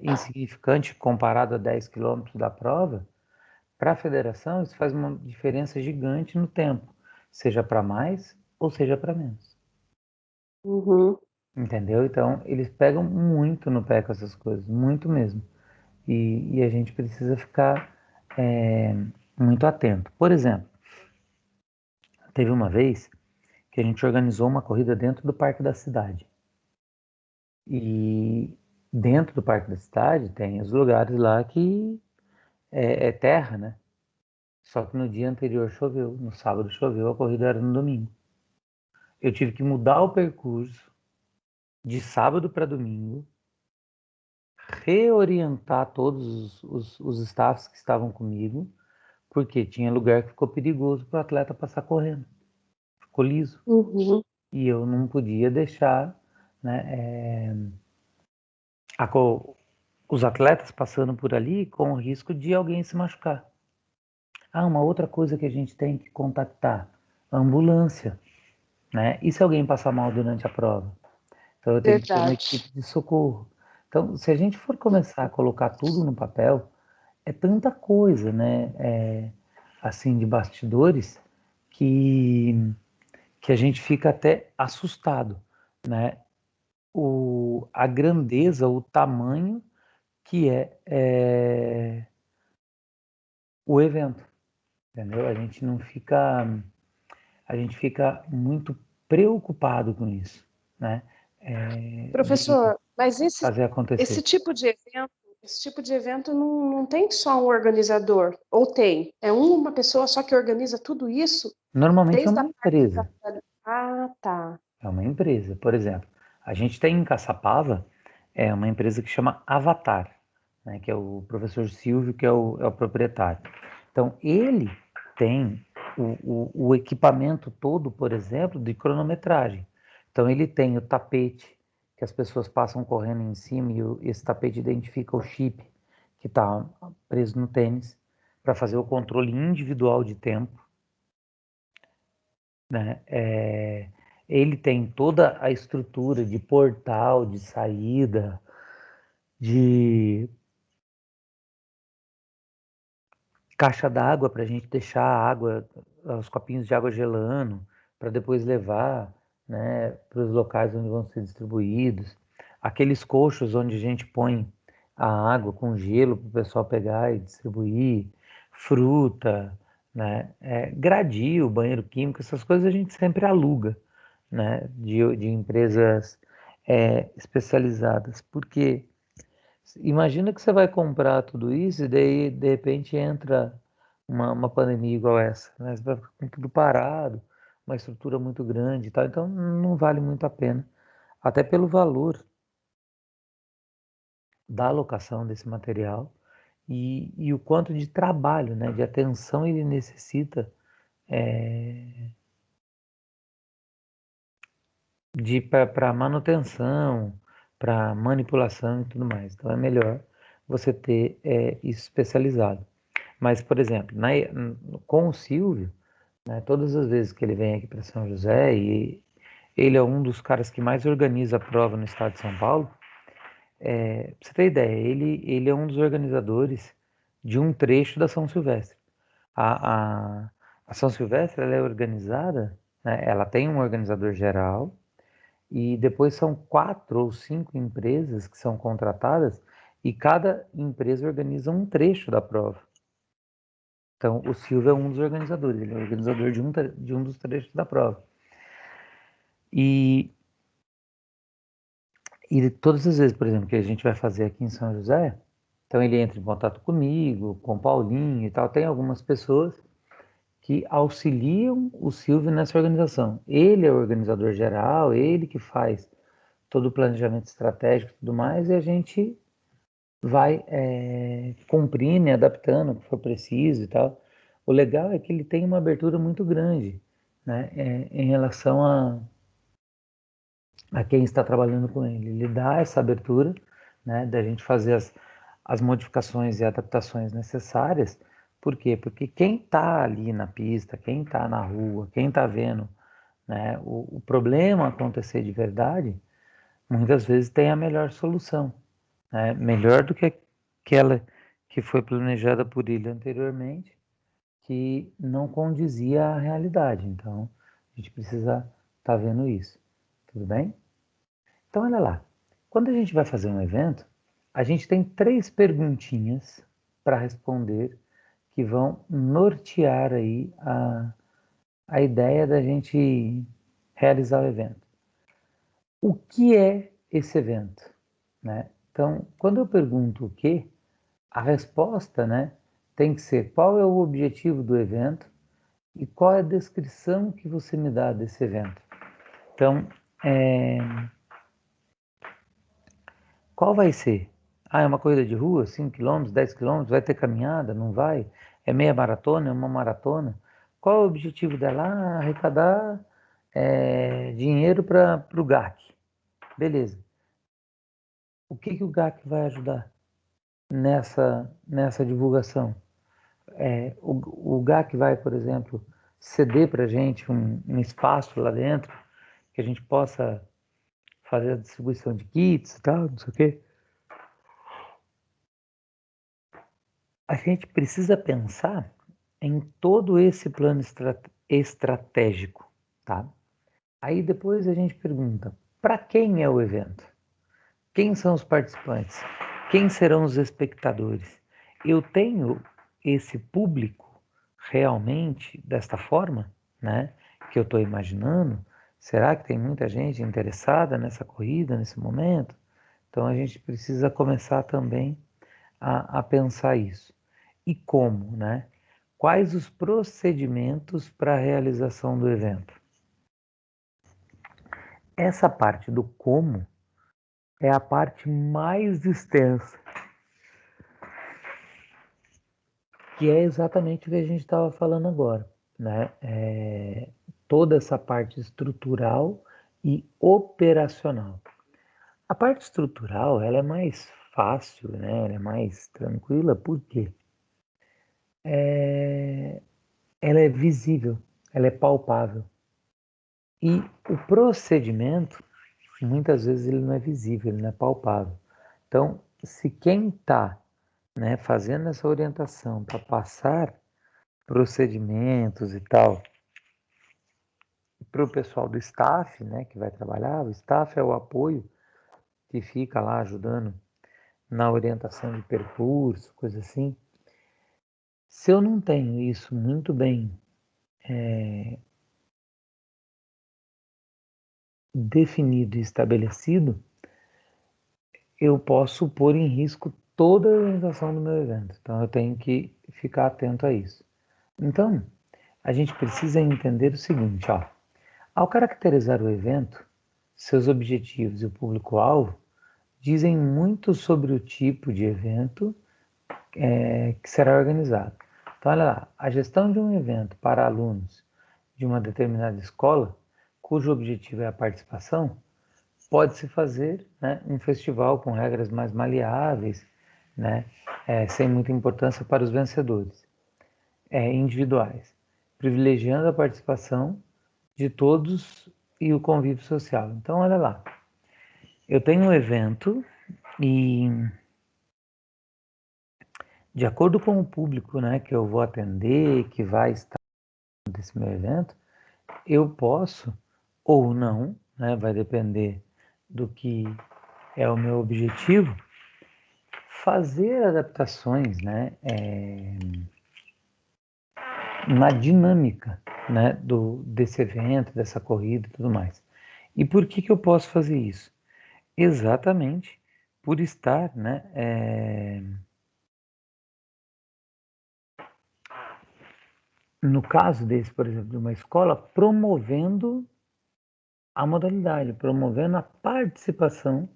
A: insignificante comparado a 10 quilômetros da prova, para a federação isso faz uma diferença gigante no tempo, seja para mais ou seja para menos.
B: Uhum.
A: Entendeu? Então, eles pegam muito no pé com essas coisas, muito mesmo. E a gente precisa ficar muito atento. Por exemplo, teve uma vez que a gente organizou uma corrida dentro do Parque da Cidade. E dentro do Parque da Cidade tem os lugares lá que é terra, né? Só que no dia anterior choveu, no sábado choveu, a corrida era no domingo. Eu tive que mudar o percurso de sábado para domingo, reorientar todos os staffs que estavam comigo, porque tinha lugar que ficou perigoso para o atleta passar correndo, ficou liso.
B: Uhum.
A: E eu não podia deixar, né, os atletas passando por ali com o risco de alguém se machucar. Ah, uma outra coisa que a gente tem que contactar, a ambulância, né? E se alguém passar mal durante a prova? Então eu tenho que ter uma
B: Verdade.
A: equipe de socorro. Então, se a gente for começar a colocar tudo no papel, é tanta coisa, né? Assim, de bastidores, que, que a gente fica até assustado, né? A grandeza, o tamanho que é o evento, entendeu? A gente fica muito preocupado com isso, né? De
B: Professor, mas
A: fazer
B: esse
A: acontecer.
B: tipo de evento, não tem só um organizador, ou tem? É uma pessoa só que organiza tudo isso,
A: Normalmente é
B: desde
A: uma
B: a parte
A: empresa.
B: Ah, tá.
A: É uma empresa. Por exemplo, a gente tem em Caçapava uma empresa que chama Avatar, né? Que é o professor Silvio, que é o proprietário. Então, ele tem o equipamento todo, por exemplo, de cronometragem. Então, ele tem o tapete, que as pessoas passam correndo em cima e esse tapete identifica o chip que está preso no tênis para fazer o controle individual de tempo, né? Ele tem toda a estrutura de portal, de saída, de caixa d'água para a gente deixar a água, os copinhos de água gelando, para depois levar, né, para os locais onde vão ser distribuídos. Aqueles coxos onde a gente põe a água com gelo para o pessoal pegar e distribuir, fruta, né, gradil, banheiro químico, essas coisas a gente sempre aluga, né, de empresas especializadas, porque imagina que você vai comprar tudo isso e daí de repente entra uma pandemia igual essa, né? Você vai ficar com tudo parado, uma estrutura muito grande e tal, então não vale muito a pena, até pelo valor da alocação desse material e o quanto de trabalho, né, de atenção ele necessita de para manutenção, para manipulação e tudo mais. Então é melhor você ter isso especializado. Mas, por exemplo, com o Silvio, né, todas as vezes que ele vem aqui para São José, e ele é um dos caras que mais organiza a prova no estado de São Paulo, pra você ter ideia, ele é um dos organizadores de um trecho da São Silvestre. A, a, a São Silvestre ela é organizada, né, ela tem um organizador geral, e depois são 4 ou 5 empresas que são contratadas E cada empresa organiza um trecho da prova. Então, o Silvio é um dos organizadores, ele é organizador de um dos trechos da prova. E todas as vezes, por exemplo, que a gente vai fazer aqui em São José, então ele entra em contato comigo, com o Paulinho e tal. Tem algumas pessoas que auxiliam o Silvio nessa organização. Ele é o organizador geral, ele que faz todo o planejamento estratégico e tudo mais, e a gente vai cumprindo e adaptando o que for preciso e tal. O legal é que ele tem uma abertura muito grande, né, em relação a quem está trabalhando com ele. Ele dá essa abertura, né, da gente fazer as modificações e adaptações necessárias. Por quê? Porque quem está ali na pista, quem está na rua, quem está vendo, né, o problema acontecer de verdade, muitas vezes tem a melhor solução, né, melhor do que aquela que foi planejada por ele anteriormente, que não condizia à realidade. Então, a gente precisa estar vendo isso. Tudo bem? Então, olha lá. Quando a gente vai fazer um evento, a gente tem 3 perguntinhas para responder que vão nortear aí a ideia da gente realizar o evento. O que é esse evento, né? Então, quando eu pergunto o que, a resposta, né, tem que ser qual é o objetivo do evento e qual é a descrição que você me dá desse evento. Então, qual vai ser? Ah, é uma corrida de rua, 5 km, 10 km, vai ter caminhada? Não vai? É meia maratona? É uma maratona? Qual é o objetivo dela? Ah, arrecadar dinheiro para o GAC. Beleza. O que o GAC vai ajudar nessa divulgação? O GAC vai, por exemplo, ceder para a gente um espaço lá dentro que a gente possa fazer a distribuição de kits e tal, não sei o quê. A gente precisa pensar em todo esse plano estratégico, tá? Aí depois a gente pergunta, para quem é o evento? Quem são os participantes? Quem serão os espectadores? Eu tenho esse público realmente desta forma, né? Que eu estou imaginando? Será que tem muita gente interessada nessa corrida, nesse momento? Então a gente precisa começar também a pensar isso. E como, né? Quais os procedimentos para a realização do evento? Essa parte do como é a parte mais extensa, que é exatamente o que a gente estava falando agora, né? Toda essa parte estrutural e operacional. A parte estrutural, ela é mais fácil, né? Ela é mais tranquila, por quê? Ela é visível, ela é palpável. E o procedimento, muitas vezes ele não é visível, ele não é palpável. Então, se quem está, né, fazendo essa orientação para passar procedimentos e tal para o pessoal do staff, né, que vai trabalhar, o staff é o apoio que fica lá ajudando na orientação de percurso, coisa assim. Se eu não tenho isso muito bem definido e estabelecido, eu posso pôr em risco toda a organização do meu evento. Então eu tenho que ficar atento a isso. Então, a gente precisa entender o seguinte, ó. Ao caracterizar o evento, seus objetivos e o público-alvo dizem muito sobre o tipo de evento que será organizado. Então, olha lá, a gestão de um evento para alunos de uma determinada escola, cujo objetivo é a participação, pode-se fazer, né, um festival com regras mais maleáveis, né, sem muita importância para os vencedores, individuais, privilegiando a participação de todos e o convívio social. Então, olha lá, eu tenho um evento e, de acordo com o público, né, que eu vou atender, que vai estar nesse meu evento, eu posso ou não, né, vai depender do que é o meu objetivo, fazer adaptações, né, na dinâmica, né, desse evento, dessa corrida e tudo mais. E por que eu posso fazer isso? Exatamente por estar, né, no caso desse, por exemplo, de uma escola, promovendo a modalidade, promovendo a participação,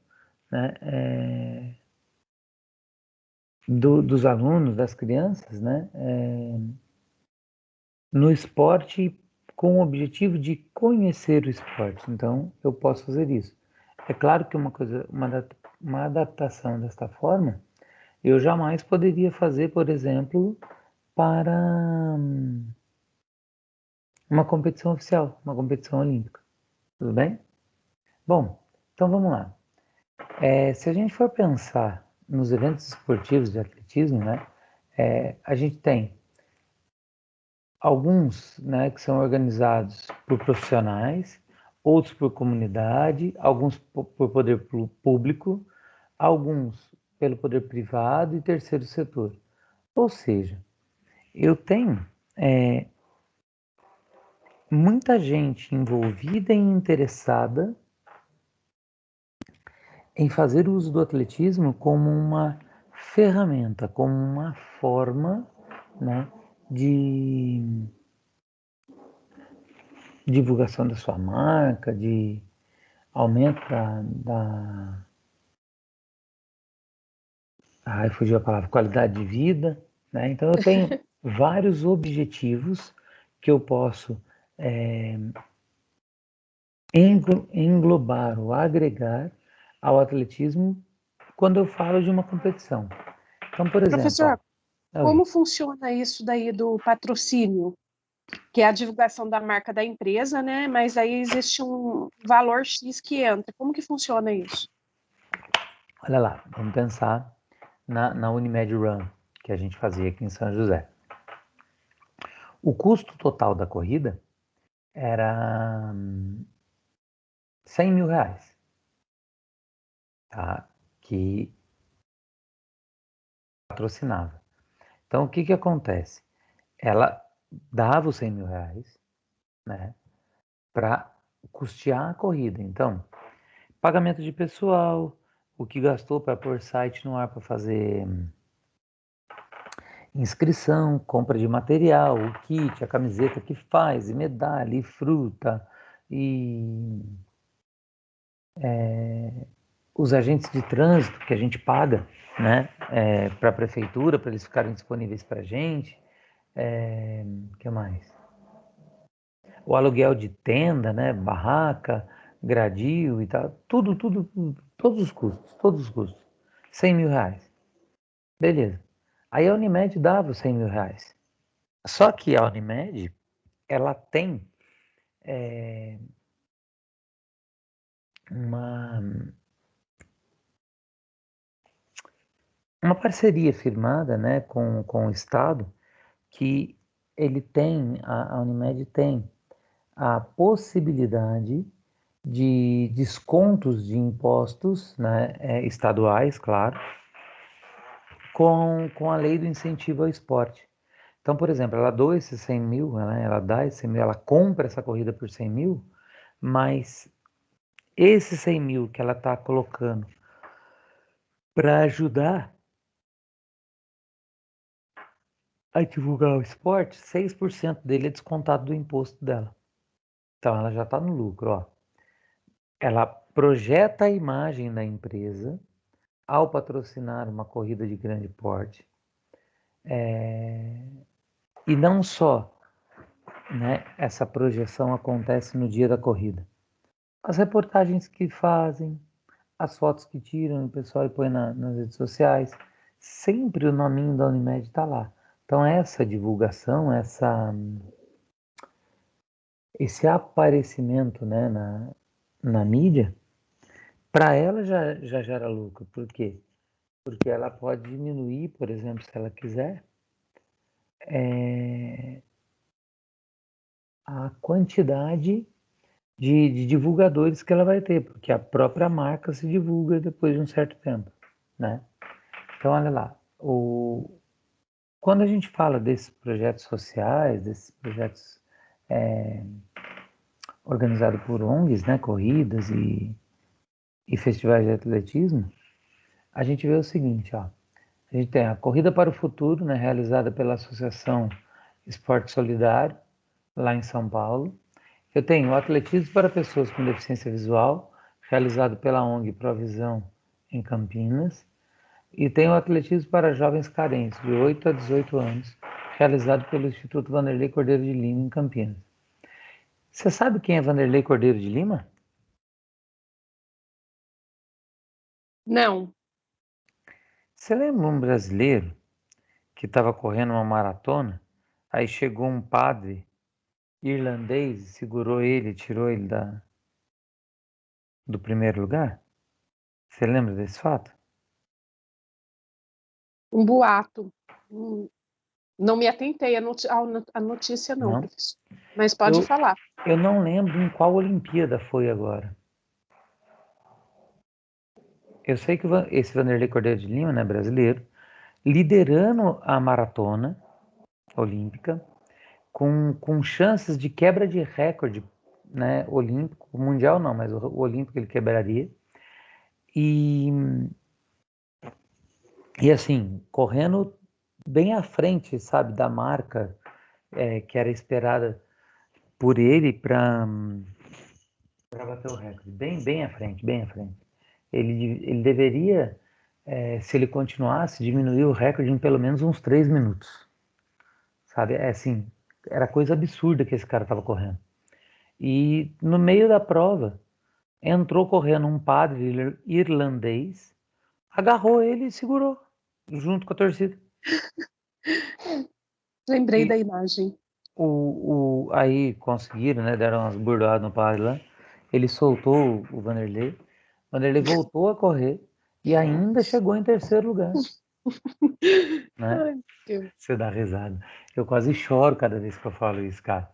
A: né, dos alunos, das crianças, né, no esporte com o objetivo de conhecer o esporte. Então, eu posso fazer isso. É claro que uma adaptação desta forma, eu jamais poderia fazer, por exemplo, para uma competição oficial, uma competição olímpica. Tudo bem? Bom, então vamos lá. Se a gente for pensar nos eventos esportivos de atletismo, né, a gente tem alguns, né, que são organizados por profissionais, outros por comunidade, alguns por poder público, alguns pelo poder privado e terceiro setor. Ou seja, eu tenho muita gente envolvida e interessada em fazer uso do atletismo como uma ferramenta, como uma forma, né, de divulgação da sua marca, de aumento fugiu a palavra, qualidade de vida, né? Então eu tenho vários objetivos que eu posso englobar ou agregar ao atletismo quando eu falo de uma competição. Então, por exemplo,
B: Professor, como funciona isso daí do patrocínio? Que é a divulgação da marca da empresa, né? Mas aí existe um valor X que entra. Como que funciona isso?
A: olha lá, vamos pensar na Unimed Run, que a gente fazia aqui em São José. O custo total da corrida era R$ 100.000, tá? Que patrocinava. Então, o que acontece? Ela dava os R$ 100.000, né, para custear a corrida. Então, pagamento de pessoal, o que gastou para pôr site no ar para fazer inscrição, compra de material, o kit, a camiseta que faz, e medalha, e fruta, e os agentes de trânsito que a gente paga, né, para a prefeitura, para eles ficarem disponíveis para a gente. Que mais? O aluguel de tenda, né, barraca, gradil e tal, tudo, todos os custos. R$ 100.000. Beleza. Aí a Unimed dava os R$ 100.000. Só que a Unimed, ela tem uma, uma parceria firmada, né, com o Estado, que a Unimed tem a possibilidade de descontos de impostos, né, estaduais, claro, com a lei do incentivo ao esporte. Então, por exemplo, ela doa esses 100 mil, né, ela dá esses 100 mil, ela compra essa corrida por 100 mil, mas esses 100 mil que ela está colocando para ajudar a divulgar o esporte, 6% dele é descontado do imposto dela. Então, ela já está no lucro, ó. Ela projeta a imagem da empresa ao patrocinar uma corrida de grande porte. E não só, né, essa projeção acontece no dia da corrida. As reportagens que fazem, as fotos que tiram, o pessoal põe nas redes sociais, sempre o nominho da Unimed está lá. Então essa divulgação, esse aparecimento, né, na mídia, para ela já gera lucro. Por quê? Porque ela pode diminuir, por exemplo, se ela quiser, a quantidade de divulgadores que ela vai ter, porque a própria marca se divulga depois de um certo tempo, né? Então, olha lá, quando a gente fala desses projetos sociais, desses projetos organizados por ONGs, né, corridas e festivais de atletismo, a gente vê o seguinte, ó, a gente tem a Corrida para o Futuro, né, realizada pela Associação Esporte Solidário, lá em São Paulo. Eu tenho o Atletismo para Pessoas com Deficiência Visual, realizado pela ONG Provisão, em Campinas. E tem o Atletismo para Jovens Carentes, de 8 a 18 anos, realizado pelo Instituto Vanderlei Cordeiro de Lima, em Campinas. Você sabe quem é Vanderlei Cordeiro de Lima?
B: Não.
A: Você lembra um brasileiro que estava correndo uma maratona, aí chegou um padre irlandês, segurou ele, tirou ele do primeiro lugar? Você lembra desse fato?
B: Um boato. Não me atentei à notícia, não,
A: Não.
B: professor. Mas pode
A: Eu,
B: falar.
A: eu não lembro em qual Olimpíada foi agora. Eu sei que esse Vanderlei Cordeiro de Lima, né, brasileiro, liderando a maratona olímpica, com chances de quebra de recorde, né, olímpico, mundial não, mas o olímpico ele quebraria. E, e assim, correndo bem à frente, sabe, da marca que era esperada por ele para bater o recorde. Bem à frente, bem à frente. Ele deveria, se ele continuasse, diminuir o recorde em pelo menos uns 3 minutos. Sabe? É assim, era coisa absurda que esse cara estava correndo. E no meio da prova, entrou correndo um padre irlandês, agarrou ele e segurou, junto com a torcida.
B: Lembrei
A: E
B: da imagem.
A: aí conseguiram, né? Deram umas burdoadas no padre lá. Ele soltou o Vanderlei. O Vanderlei voltou a correr e ainda chegou em terceiro lugar, né?
B: Ai, meu Deus.
A: Você dá risada. Eu quase choro cada vez que eu falo isso, cara.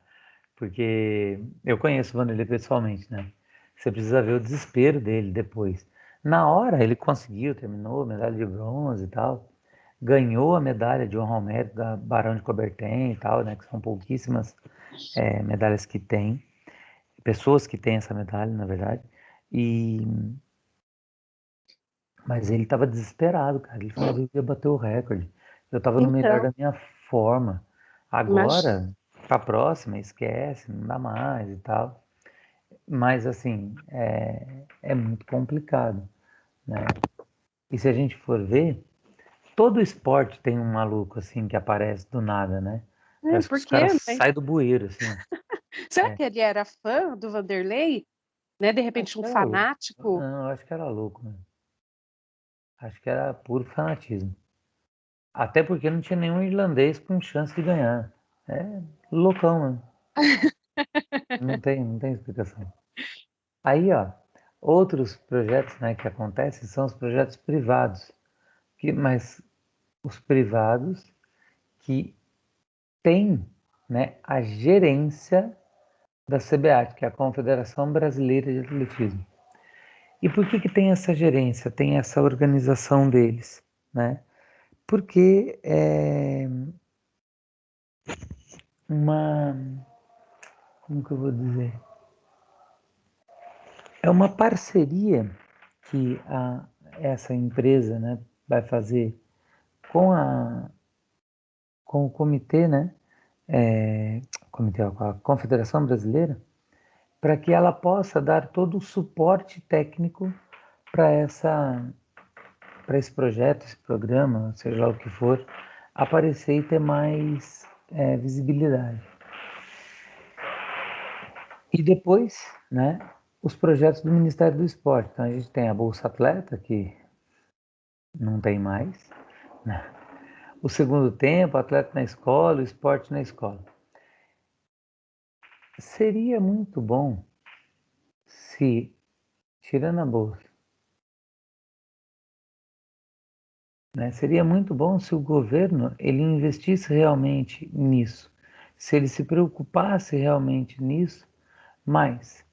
A: Porque eu conheço o Vanderlei pessoalmente, né? Você precisa ver o desespero dele depois. Na hora ele conseguiu, terminou, medalha de bronze e tal. Ganhou a medalha de honra ao mérito da Barão de Coubertin e tal, né? Que são pouquíssimas medalhas que tem. Pessoas que têm essa medalha, na verdade. E... Mas ele estava desesperado, cara. Ele falou que eu ia bater o recorde. Eu estava no melhor
B: Então,
A: da minha forma.
B: imagina.
A: Agora, pra próxima, esquece, não dá mais e tal. Mas assim, é muito complicado, né? E se a gente for ver, todo esporte tem um maluco assim que aparece do nada, né? Parece que
B: Por
A: os
B: quê,
A: caras
B: né?
A: saem do bueiro, assim, ó.
B: Será
A: É,
B: que ele era fã do Vanderlei? Né? De
A: acho
B: repente, um
A: que era louco.
B: fanático?
A: Não, acho que era louco, né? Acho que era puro fanatismo. Até porque não tinha nenhum irlandês com chance de ganhar. É loucão, né? Não tem explicação. Aí, ó, outros projetos, né, que acontecem são os projetos privados, mas os privados que têm, né, a gerência da CBAT, que é a Confederação Brasileira de Atletismo. E por que tem essa gerência, tem essa organização deles, né? Porque é uma, como que eu vou dizer? É uma parceria que essa empresa, né, vai fazer com com o comitê, né, comitê, com a Confederação Brasileira, para que ela possa dar todo o suporte técnico para para esse projeto, esse programa, seja lá o que for, aparecer e ter mais visibilidade. E depois, né, os projetos do Ministério do Esporte. Então a gente tem a Bolsa Atleta, que não tem mais, né? O segundo tempo, atleta na escola, o esporte na escola. Seria muito bom se, tirando a bolsa, né, seria muito bom se o governo ele investisse realmente nisso, se ele se preocupasse realmente nisso, mas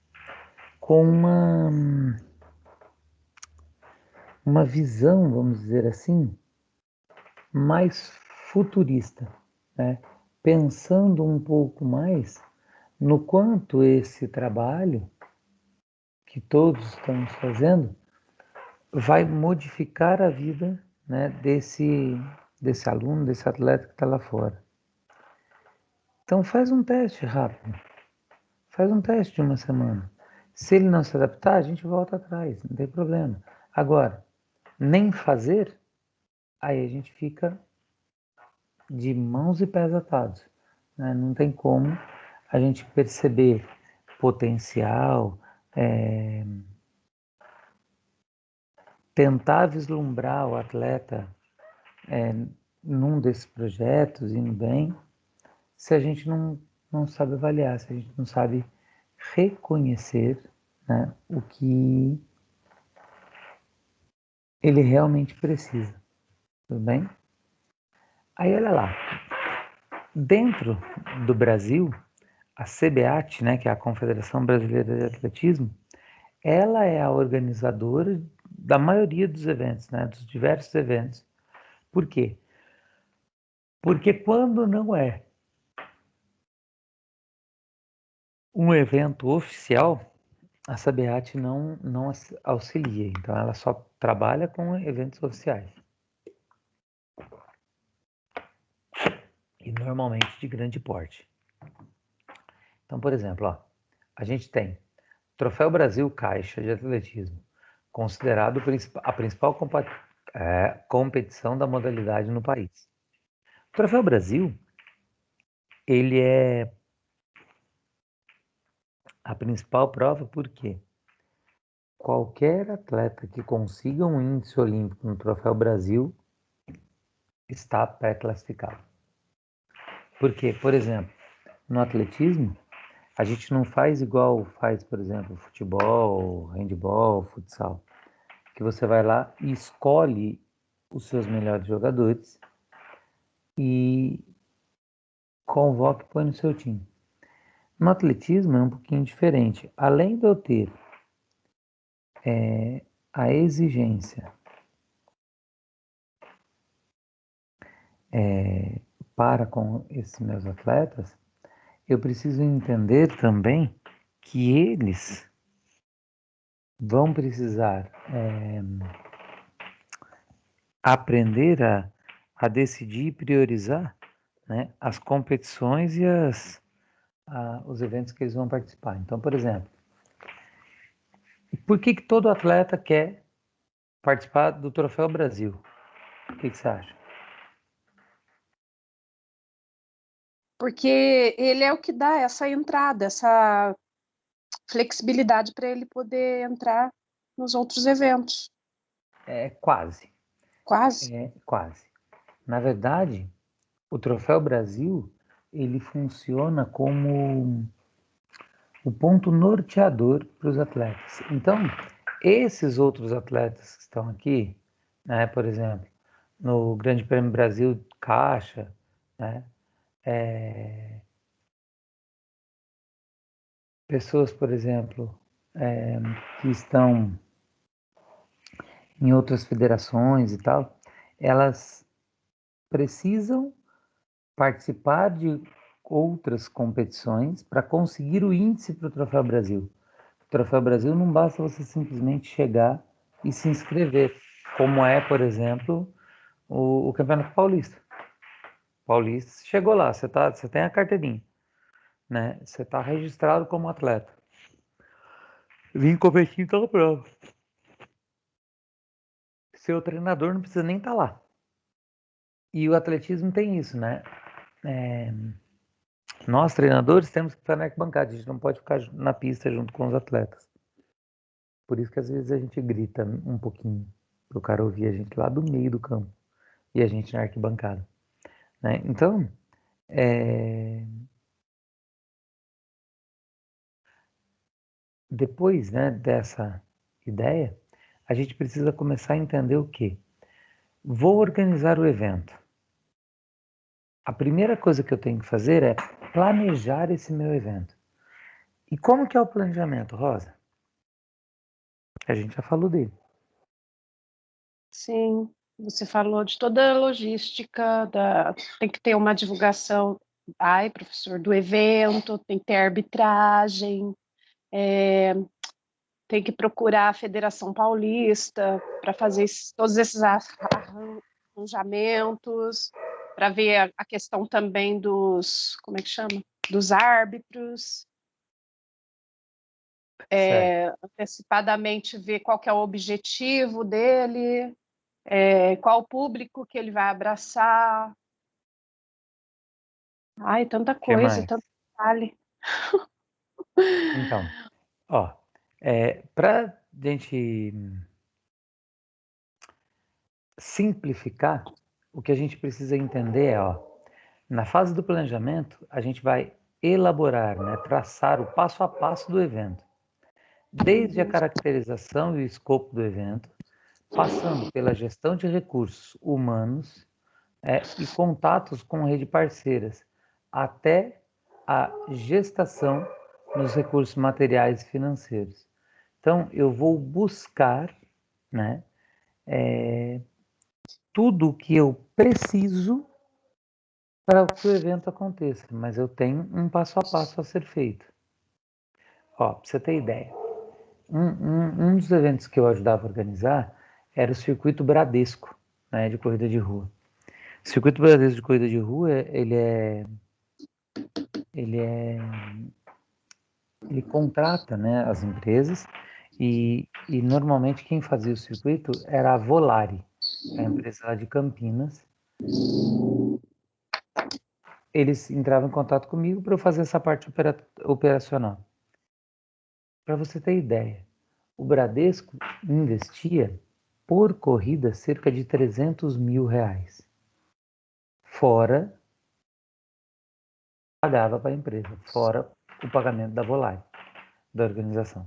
A: com uma visão, vamos dizer assim, mais futurista, né? Pensando um pouco mais no quanto esse trabalho que todos estamos fazendo vai modificar a vida, né, desse aluno, desse atleta que está lá fora. Então faz um teste rápido, faz um teste de uma semana. Se ele não se adaptar, a gente volta atrás, não tem problema. Agora, nem fazer, aí a gente fica de mãos e pés atados, né? Não tem como a gente perceber potencial, tentar vislumbrar o atleta num desses projetos, indo bem, se a gente não sabe avaliar, se a gente não sabe reconhecer, né, o que ele realmente precisa, tudo bem? Aí olha lá, dentro do Brasil, a CBAT, né, que é a Confederação Brasileira de Atletismo, ela é a organizadora da maioria dos eventos, né, dos diversos eventos. Por quê? Porque quando não é um evento oficial, a CBAT não auxilia, então ela só trabalha com eventos oficiais. E normalmente de grande porte. Então, por exemplo, ó, a gente tem Troféu Brasil Caixa de Atletismo, considerado a principal competição da modalidade no país. O Troféu Brasil, ele é a principal prova porque qualquer atleta que consiga um índice olímpico no Troféu Brasil está pré-classificado. Porque, por exemplo, no atletismo, a gente não faz igual faz, por exemplo, futebol, handebol, futsal, que você vai lá e escolhe os seus melhores jogadores e convoca e põe no seu time. No atletismo é um pouquinho diferente. Além de eu ter a exigência para com esses meus atletas, eu preciso entender também que eles vão precisar aprender a decidir e priorizar, né, as competições e os eventos que eles vão participar. Então, por exemplo, por que todo atleta quer participar do Troféu Brasil? O que você acha?
B: Porque ele é o que dá essa entrada, essa flexibilidade para ele poder entrar nos outros eventos.
A: É quase.
B: Quase.
A: É quase. Na verdade, o Troféu Brasil, ele funciona como o ponto norteador para os atletas. Então, esses outros atletas que estão aqui, né, por exemplo, no Grande Prêmio Brasil Caixa, né, pessoas, por exemplo, que estão em outras federações e tal, elas precisam participar de outras competições para conseguir o índice para o Troféu Brasil. O Troféu Brasil não basta você simplesmente chegar e se inscrever, como é, por exemplo, o Campeonato Paulista. Paulista, você chegou lá, você tem a carteirinha, né? Você está registrado como atleta. Vim competir em tal prova. Seu treinador não precisa nem estar lá. E o atletismo tem isso, né? Nós, treinadores, temos que estar na arquibancada, a gente não pode ficar na pista junto com os atletas. Por isso que às vezes a gente grita um pouquinho, para o cara ouvir a gente lá do meio do campo e a gente na arquibancada, né? Então, depois, né, dessa ideia, a gente precisa começar a entender o quê? Vou organizar o evento. A primeira coisa que eu tenho que fazer é planejar esse meu evento. E como que é o planejamento, Rosa? A gente já falou dele.
B: Sim. Você falou de toda a logística, tem que ter uma divulgação, ai, professor, do evento, tem que ter arbitragem, tem que procurar a Federação Paulista para fazer todos esses arranjamentos, para ver a questão também dos, como é que chama? Dos árbitros,
A: Certo.
B: antecipadamente ver qual que é o objetivo dele, qual o público que ele vai abraçar. Ai, tanta
A: O que
B: coisa,
A: mais?
B: tanto detalhe.
A: Então, ó, para gente simplificar, o que a gente precisa entender é, ó, na fase do planejamento, a gente vai elaborar, né, traçar o passo a passo do evento, desde a
B: Uhum.
A: caracterização e o escopo do evento, passando pela gestão de recursos humanos, e contatos com rede parceiras, até a gestação nos recursos materiais e financeiros. Então, eu vou buscar, né, tudo o que eu preciso para que o evento aconteça, mas eu tenho um passo a passo a ser feito. Ó, para você ter ideia, um dos eventos que eu ajudava a organizar era o Circuito Bradesco, né, de corrida de rua. O Circuito Bradesco de corrida de rua, ele contrata, né, as empresas e normalmente quem fazia o circuito era a Volare, a empresa lá de Campinas. Eles entravam em contato comigo para eu fazer essa parte operacional. Para você ter ideia, o Bradesco investia por corrida cerca de 300 mil reais, fora pagava para a empresa, fora o pagamento da Volare, da organização.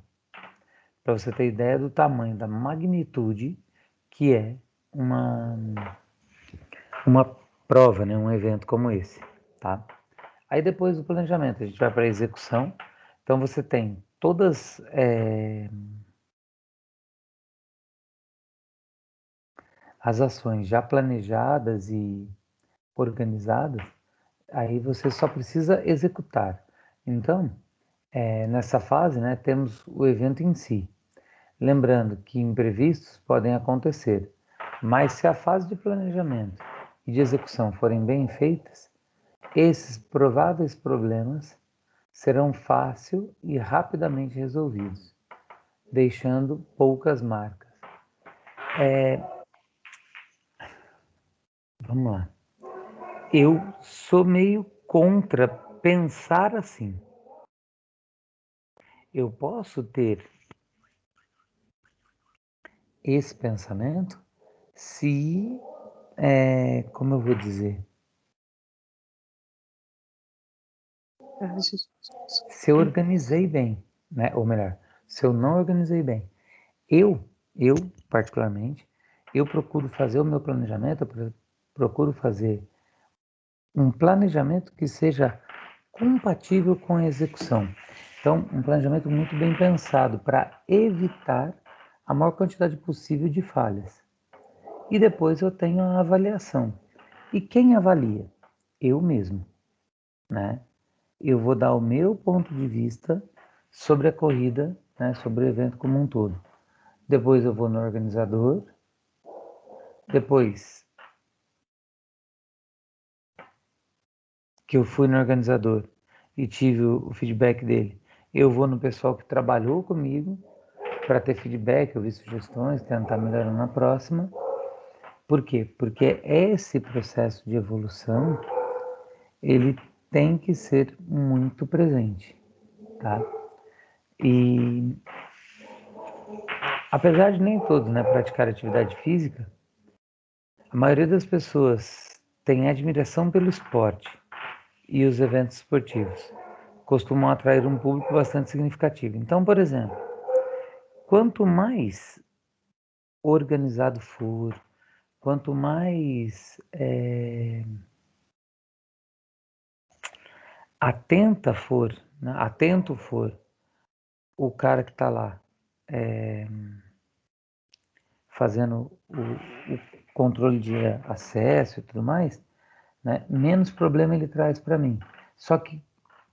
A: Para você ter ideia do tamanho, da magnitude que é uma, uma prova, né, um evento como esse, tá? Aí depois do planejamento, a gente vai para a execução. Então você tem todas as ações já planejadas e organizadas, aí você só precisa executar. Então, nessa fase, né, temos o evento em si. Lembrando que imprevistos podem acontecer, mas se a fase de planejamento e de execução forem bem feitas, esses prováveis problemas serão fácil e rapidamente resolvidos, deixando poucas marcas. Vamos lá. Eu sou meio contra pensar assim. Eu posso ter esse pensamento se, como eu vou dizer, se eu organizei bem, né? Ou melhor, se eu não organizei bem. Eu particularmente, eu procuro fazer o meu planejamento, eu procuro fazer um planejamento que seja compatível com a execução. Então, um planejamento muito bem pensado para evitar a maior quantidade possível de falhas. E depois eu tenho a avaliação. E quem avalia? Eu mesmo, né? Eu vou dar o meu ponto de vista sobre a corrida, né, sobre o evento como um todo. Depois eu vou no organizador. Depois que eu fui no organizador e tive o feedback dele, eu vou no pessoal que trabalhou comigo para ter feedback, ouvir sugestões, tentar melhorar na próxima. Por quê? Porque esse processo de evolução, ele tem que ser muito presente, tá? E apesar de nem todos, né, praticar atividade física, a maioria das pessoas tem admiração pelo esporte e os eventos esportivos costumam atrair um público bastante significativo. Então, por exemplo, quanto mais organizado for, quanto mais atento for o cara que está lá fazendo o controle de acesso e tudo mais, né, menos problema ele traz para mim. Só que o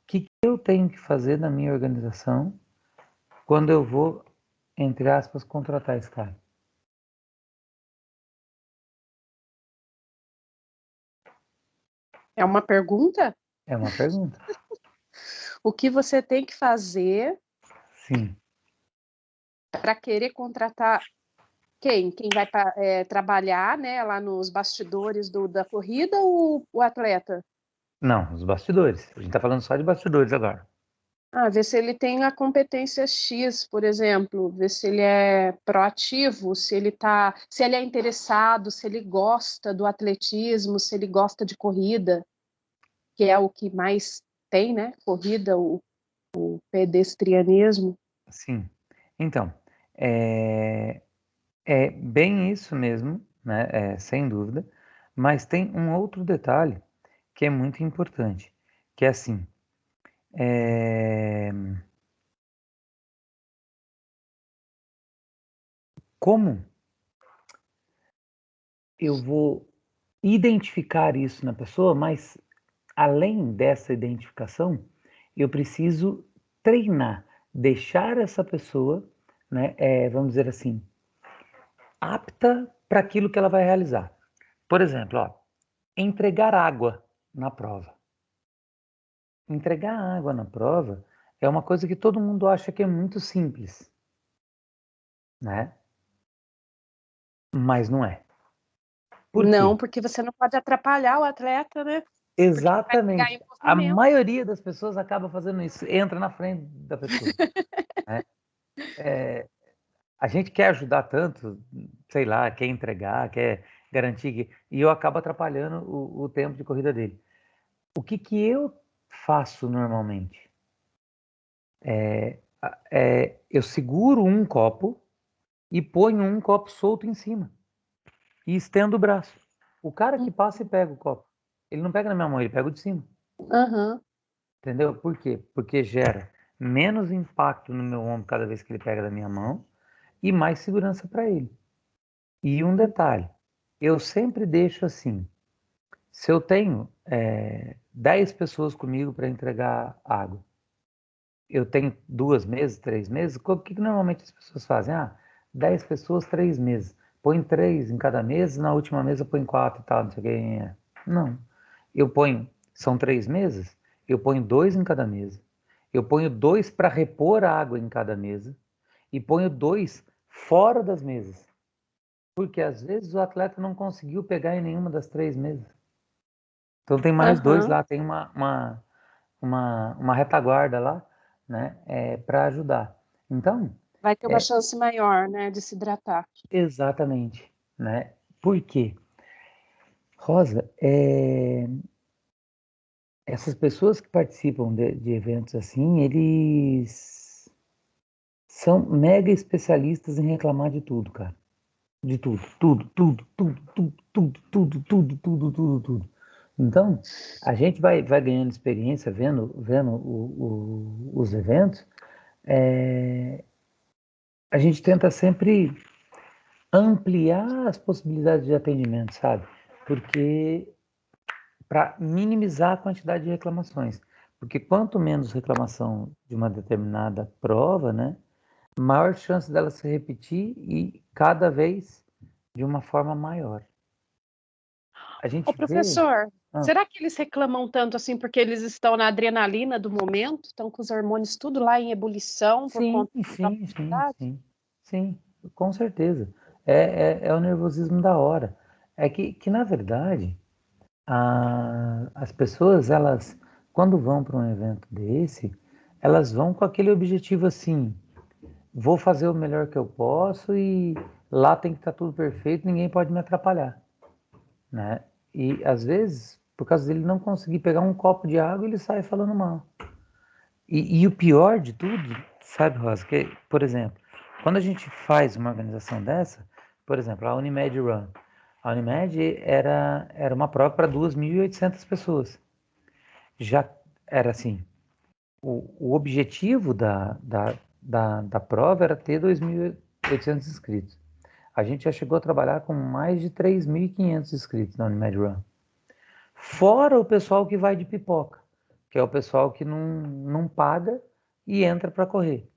A: que eu tenho que fazer na minha organização quando eu vou, entre aspas, contratar esse cara?
B: É uma pergunta?
A: É uma pergunta.
B: O que você tem que fazer
A: Sim.
B: para querer contratar quem? Quem vai trabalhar, né, lá nos bastidores da corrida ou o atleta?
A: Não, os bastidores. A gente está falando só de bastidores agora.
B: Ah, ver se ele tem a competência X, por exemplo, ver se ele é proativo, se ele é interessado, se ele gosta do atletismo, se ele gosta de corrida, que é o que mais tem, né? Corrida, o pedestrianismo.
A: Sim. Então, é bem isso mesmo, né? Sem dúvida. Mas tem um outro detalhe que é muito importante, que é assim, é, como eu vou identificar isso na pessoa, mas além dessa identificação, eu preciso treinar, deixar essa pessoa, né, vamos dizer assim, apta para aquilo que ela vai realizar. Por exemplo, ó, entregar água na prova. Entregar água na prova é uma coisa que todo mundo acha que é muito simples, né? Mas não é. Por
B: Não,
A: quê?
B: porque você não pode atrapalhar o atleta, né? Porque ele vai pegar em
A: Exatamente. A
B: movimento.
A: maioria das pessoas acaba fazendo isso, entra na frente da pessoa, né? A gente quer ajudar tanto, sei lá, quer entregar, quer garantir, e eu acabo atrapalhando o tempo de corrida dele. O que que eu faço normalmente? Eu seguro um copo e ponho um copo solto em cima e estendo o braço. O cara que passa e pega o copo, ele não pega na minha mão, ele pega o de cima.
B: Aham.
A: Entendeu? Por quê? Porque gera menos impacto no meu ombro cada vez que ele pega da minha mão e mais segurança para ele. E um detalhe, eu sempre deixo assim, se eu tenho 10 pessoas comigo para entregar água, eu tenho 2 meses, 3 meses, o que normalmente as pessoas fazem? 10 pessoas, 3 meses. Põe 3 em cada mesa, na última mesa põe 4 e tal, não sei o que. Não. Eu ponho, são 3 meses, eu ponho 2 em cada mesa. Eu ponho 2 para repor a água em cada mesa e ponho 2 fora das mesas. Porque às vezes o atleta não conseguiu pegar em nenhuma das 3 mesas. Então tem mais 2
B: Aham.
A: lá, tem uma retaguarda lá, né, para ajudar. Então,
B: Vai ter uma
A: é
B: chance maior, né, de se hidratar.
A: exatamente, né? Por quê? Rosa, essas pessoas que participam de eventos assim, eles são mega especialistas em reclamar de tudo, cara. De tudo, tudo, tudo, tudo, tudo, tudo, tudo, tudo, tudo, tudo, tudo. Então, a gente vai ganhando experiência vendo os eventos. A gente tenta sempre ampliar as possibilidades de atendimento, sabe? Porque para minimizar a quantidade de reclamações. Porque quanto menos reclamação de uma determinada prova, né, maior chance dela se repetir e cada vez de uma forma maior. A
B: Ô,
A: gente vê.
B: professor,
A: Ah,
B: será que eles reclamam tanto assim porque eles estão na adrenalina do momento, estão com os hormônios tudo lá em ebulição por
A: sim,
B: conta da
A: sim, sim,
B: atividade?
A: sim, sim, com certeza. É o nervosismo da hora. É que na verdade, as pessoas, elas, quando vão para um evento desse, elas vão com aquele objetivo assim: vou fazer o melhor que eu posso e lá tem que estar tudo perfeito, ninguém pode me atrapalhar, né? E às vezes, por causa dele não conseguir pegar um copo de água, ele sai falando mal. E o pior de tudo, sabe, Rosa, que, por exemplo, quando a gente faz uma organização dessa, por exemplo, a Unimed Run, a Unimed era uma prova para 2.800 pessoas. Já era assim, o objetivo da prova era ter 2.800 inscritos. A gente já chegou a trabalhar com mais de 3.500 inscritos na Unimed Run. Fora o pessoal que vai de pipoca, que é o pessoal que não paga e entra para correr.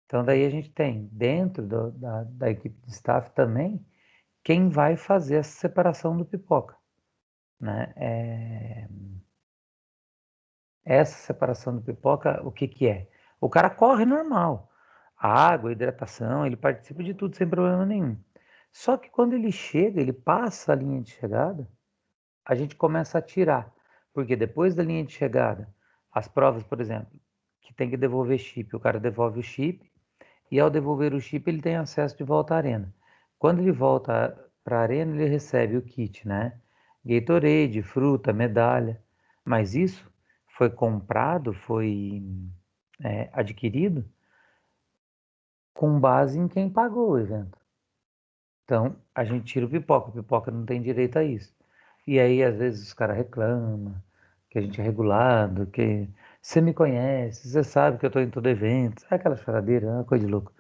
A: Então, daí a gente tem, dentro da equipe de staff também, quem vai fazer essa separação do pipoca, né? Essa separação do pipoca, o que que é? O cara corre normal. A água, a hidratação, ele participa de tudo sem problema nenhum. Só que quando ele chega, ele passa a linha de chegada, a gente começa a tirar. Porque depois da linha de chegada, as provas, por exemplo, que tem que devolver chip, o cara devolve o chip, e ao devolver o chip, ele tem acesso de volta à arena. Quando ele volta para a arena, ele recebe o kit, né? Gatorade, fruta, medalha. Mas isso foi comprado, foi adquirido com base em quem pagou o evento. Então, a gente tira o pipoca não tem direito a isso. E aí, às vezes, os caras reclamam que a gente é regulado, que você me conhece, você sabe que eu estou em todo evento, sabe aquela choradeira, uma coisa de louco.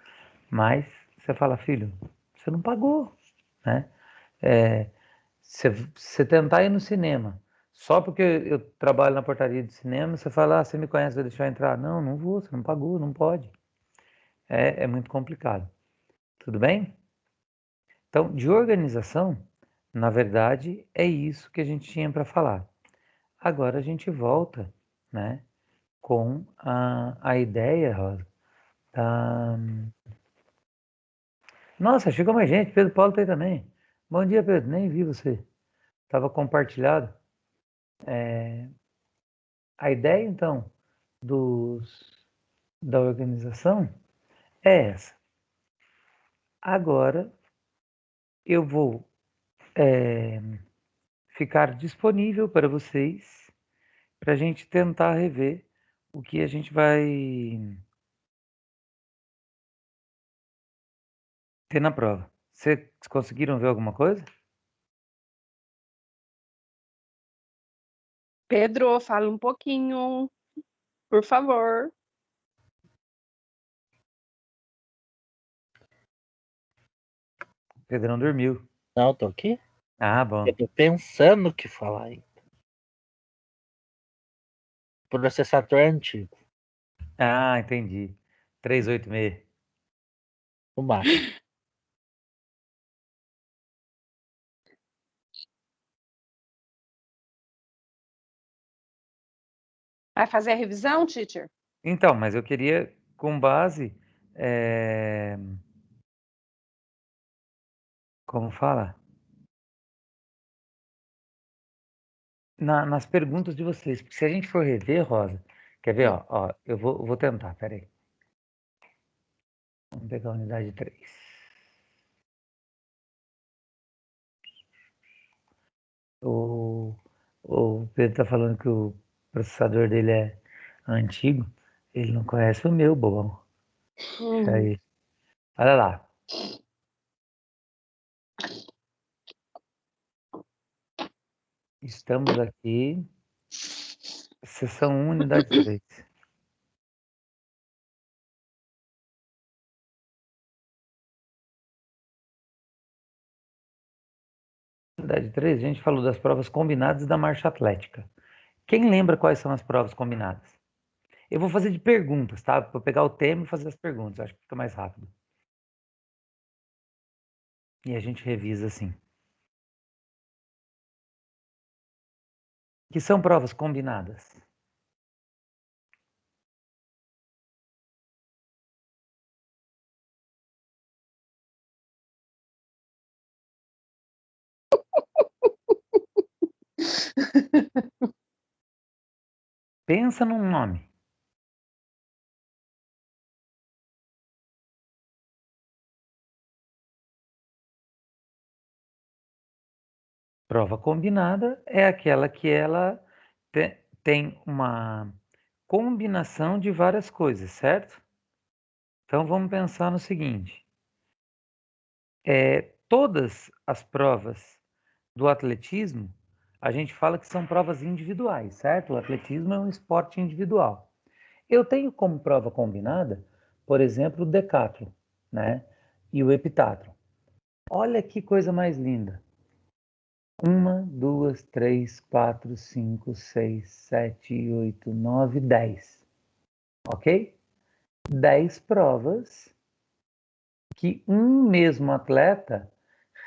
A: Mas você fala, filho, você não pagou, né? Você tentar ir no cinema, só porque eu trabalho na portaria de cinema, você fala, você me conhece, vai deixar eu entrar? Não, não vou, você não pagou, não pode. É muito complicado. Tudo bem? Então, de organização, na verdade, é isso que a gente tinha para falar. Agora a gente volta, né, com a ideia, Rosa, da... Nossa, chegou mais gente, Pedro Paulo tá aí também. Bom dia, Pedro, nem vi você. Estava compartilhado. A ideia, então, da organização é essa. Agora eu vou ficar disponível para vocês para a gente tentar rever o que a gente vai ter na prova. Vocês conseguiram ver alguma coisa?
B: Pedro, fala um pouquinho, por favor.
A: O Pedrão dormiu.
C: Não, tô aqui.
A: Ah, bom.
C: Eu tô pensando o que falar aí. Processador antigo,
A: Ah, entendi. 386.
C: o máximo.
B: Vai fazer a revisão, teacher?
A: Então, mas eu queria, com base, como fala? Nas perguntas de vocês. Porque se a gente for rever, Rosa, quer ver, ó, eu vou tentar, peraí. Vamos pegar a unidade 3. O Pedro tá falando que o processador dele é antigo. Ele não conhece o meu, bobão. Isso aí. Olha lá. Estamos aqui. Seção 1, unidade 3. Unidade 3, a gente falou das provas combinadas e da marcha atlética. Quem lembra quais são as provas combinadas? Eu vou fazer de perguntas, tá? Vou pegar o tema e fazer as perguntas. Acho que fica mais rápido. E a gente revisa assim. Que são provas combinadas? Pensa num nome. Prova combinada é aquela que ela tem uma combinação de várias coisas, certo? Então vamos pensar no seguinte: todas as provas do atletismo, a gente fala que são provas individuais, certo? O atletismo é um esporte individual. Eu tenho como prova combinada, por exemplo, o decathlon, né? E o heptathlon. Olha que coisa mais linda. 1, 2, 3, 4, 5, 6, 7, 8, 9, 10. Ok? 10 provas que um mesmo atleta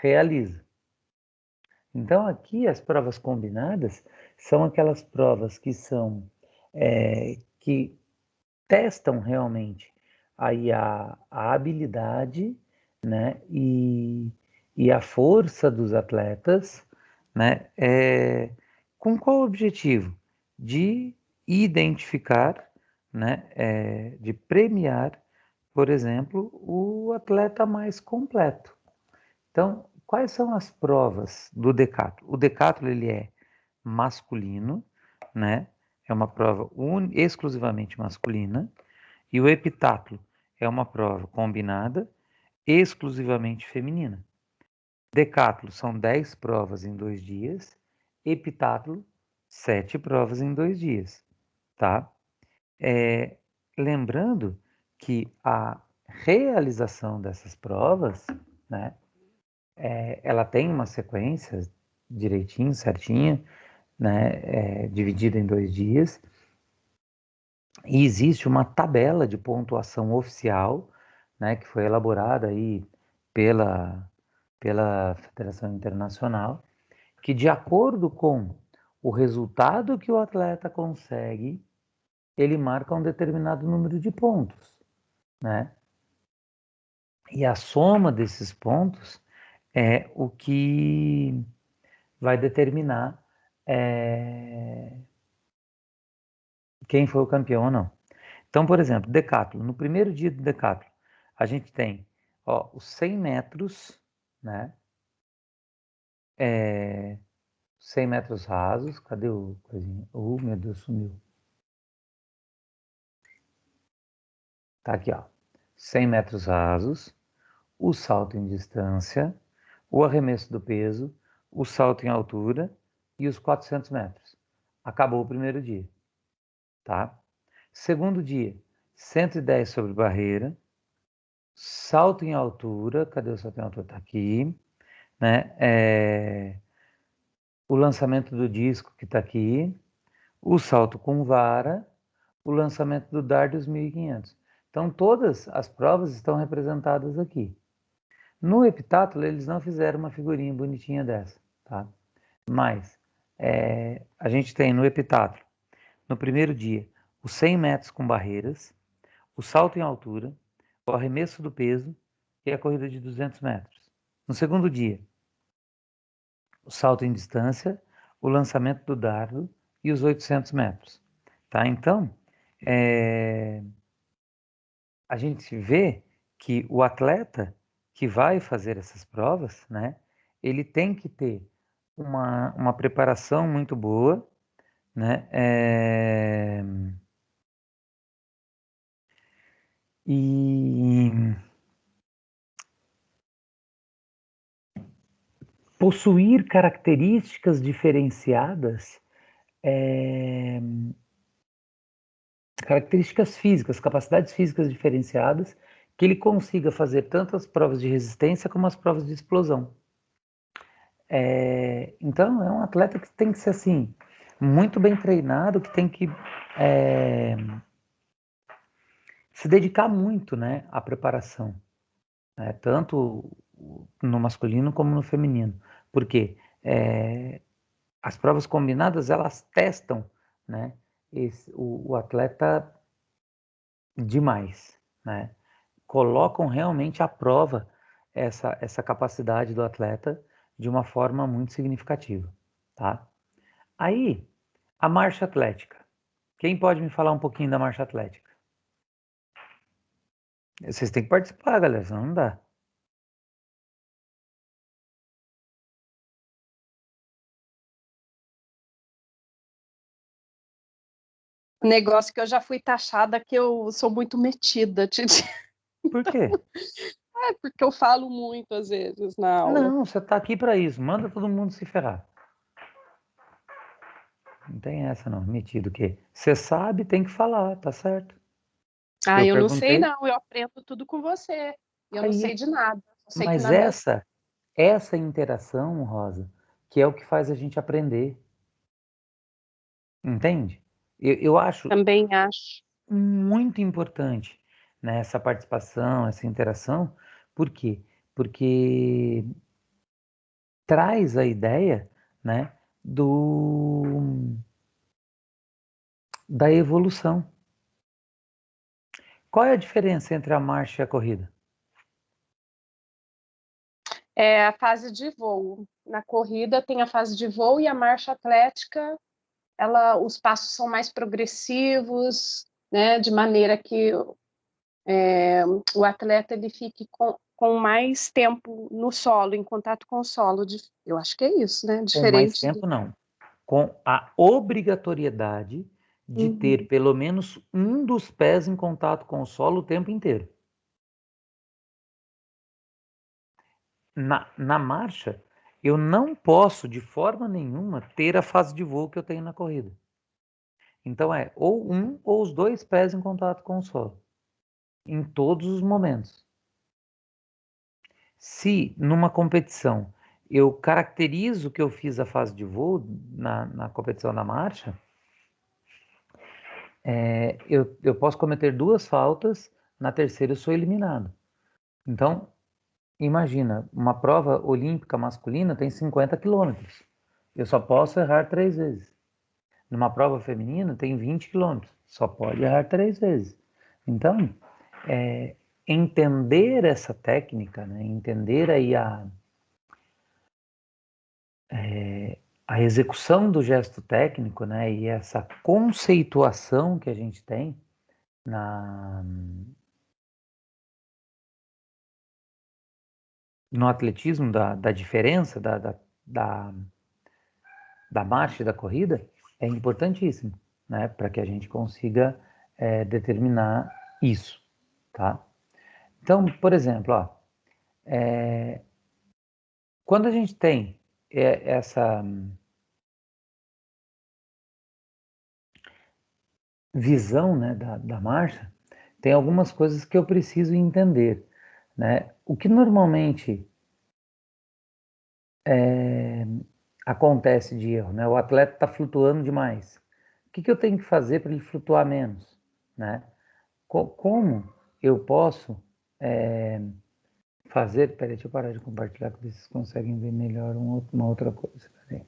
A: realiza. Então, aqui as provas combinadas são aquelas provas que são que testam realmente aí a habilidade, né, e a força dos atletas, né, com qual objetivo? De identificar, né, de premiar, por exemplo, o atleta mais completo. Então, quais são as provas do decathlon? O decathlon ele é masculino, né? É uma prova exclusivamente masculina. E o heptatlo é uma prova combinada, exclusivamente feminina. Decathlon são 10 provas em 2 dias. Heptatlo, 7 provas em 2 dias, tá? Lembrando que a realização dessas provas, né? Ela tem uma sequência direitinho, certinha, né, dividida em 2 dias, e existe uma tabela de pontuação oficial, né, que foi elaborada aí pela Federação Internacional, que de acordo com o resultado que o atleta consegue, ele marca um determinado número de pontos, né? E a soma desses pontos é o que vai determinar quem foi o campeão ou não. Então, por exemplo, decathlon. No primeiro dia do decathlon, a gente tem os 100 metros, né? 100 metros rasos. Cadê o coisinha? Meu Deus, sumiu. Tá aqui, ó. 100 metros rasos, o salto em distância, o arremesso do peso, o salto em altura e os 400 metros. Acabou o primeiro dia, tá? Segundo dia, 110 sobre barreira, salto em altura, cadê o salto em altura? Tá aqui, né? O lançamento do disco que tá aqui, o salto com vara, o lançamento do dardo e os 1.500. Então, todas as provas estão representadas aqui. No heptatlo, eles não fizeram uma figurinha bonitinha dessa, tá? Mas, a gente tem no heptatlo, no primeiro dia, os 100 metros com barreiras, o salto em altura, o arremesso do peso e a corrida de 200 metros. No segundo dia, o salto em distância, o lançamento do dardo e os 800 metros. Tá? Então, a gente vê que o atleta que vai fazer essas provas, né, ele tem que ter uma preparação muito boa, né, e possuir características diferenciadas, características físicas, capacidades físicas diferenciadas, que ele consiga fazer tanto as provas de resistência como as provas de explosão. Então, é um atleta que tem que ser assim, muito bem treinado, que tem que se dedicar muito, né, à preparação, né, tanto no masculino como no feminino, porque as provas combinadas elas testam, né, o atleta demais, né, colocam realmente à prova essa capacidade do atleta de uma forma muito significativa, tá? Aí, a marcha atlética. Quem pode me falar um pouquinho da marcha atlética? Vocês têm que participar, galera, senão não dá.
B: Negócio que eu já fui taxada que eu sou muito metida, Titi.
A: Por quê?
B: Porque eu falo muito às vezes na aula.
A: Não, você tá aqui para isso. Manda todo mundo se ferrar. Não tem essa não, metido o quê? Você sabe, tem que falar, tá certo?
B: Ah,
A: Eu
B: eu não sei
A: perguntei,
B: não, eu aprendo tudo com você. Eu não sei
A: aí,
B: de nada. Eu sei que
A: mas
B: na minha...
A: essa essa interação, Rosa, que é o que faz a gente aprender. Entende? Eu acho
B: Também acho.
A: muito importante, né, essa participação, essa interação. Por quê? Porque traz a ideia, né, da evolução. Qual é a diferença entre a marcha e a corrida?
B: É a fase de voo. Na corrida tem a fase de voo e a marcha atlética, os passos são mais progressivos, né, de maneira que o atleta ele fique com mais tempo no solo, em contato com o solo. Eu acho que é isso, né?
A: Com mais
B: Diferente do...
A: tempo, não. Com a obrigatoriedade de ter
B: Uhum.
A: pelo menos um dos pés em contato com o solo o tempo inteiro. Na marcha, eu não posso, de forma nenhuma, ter a fase de voo que eu tenho na corrida. Então é ou um ou os dois pés em contato com o solo, em todos os momentos. Se numa competição eu caracterizo que eu fiz a fase de voo na competição da marcha, eu posso cometer 2 faltas, na terceira eu sou eliminado. Então, imagina, uma prova olímpica masculina tem 50 quilômetros. Eu só posso errar 3 vezes. Numa prova feminina tem 20 quilômetros. Só pode errar 3 vezes. Então, entender essa técnica, né? Entender aí a execução do gesto técnico, né? E essa conceituação que a gente tem no atletismo da diferença da marcha e da corrida é importantíssimo, né? Para que a gente consiga determinar isso, tá? Então, por exemplo, ó, quando a gente tem essa visão, né, da marcha, tem algumas coisas que eu preciso entender, né? O que normalmente acontece de erro, né? O atleta está flutuando demais. O que eu tenho que fazer para ele flutuar menos, né? Como eu posso fazer? Peraí, deixa eu parar de compartilhar, para ver se vocês conseguem ver melhor uma outra coisa. Peraí.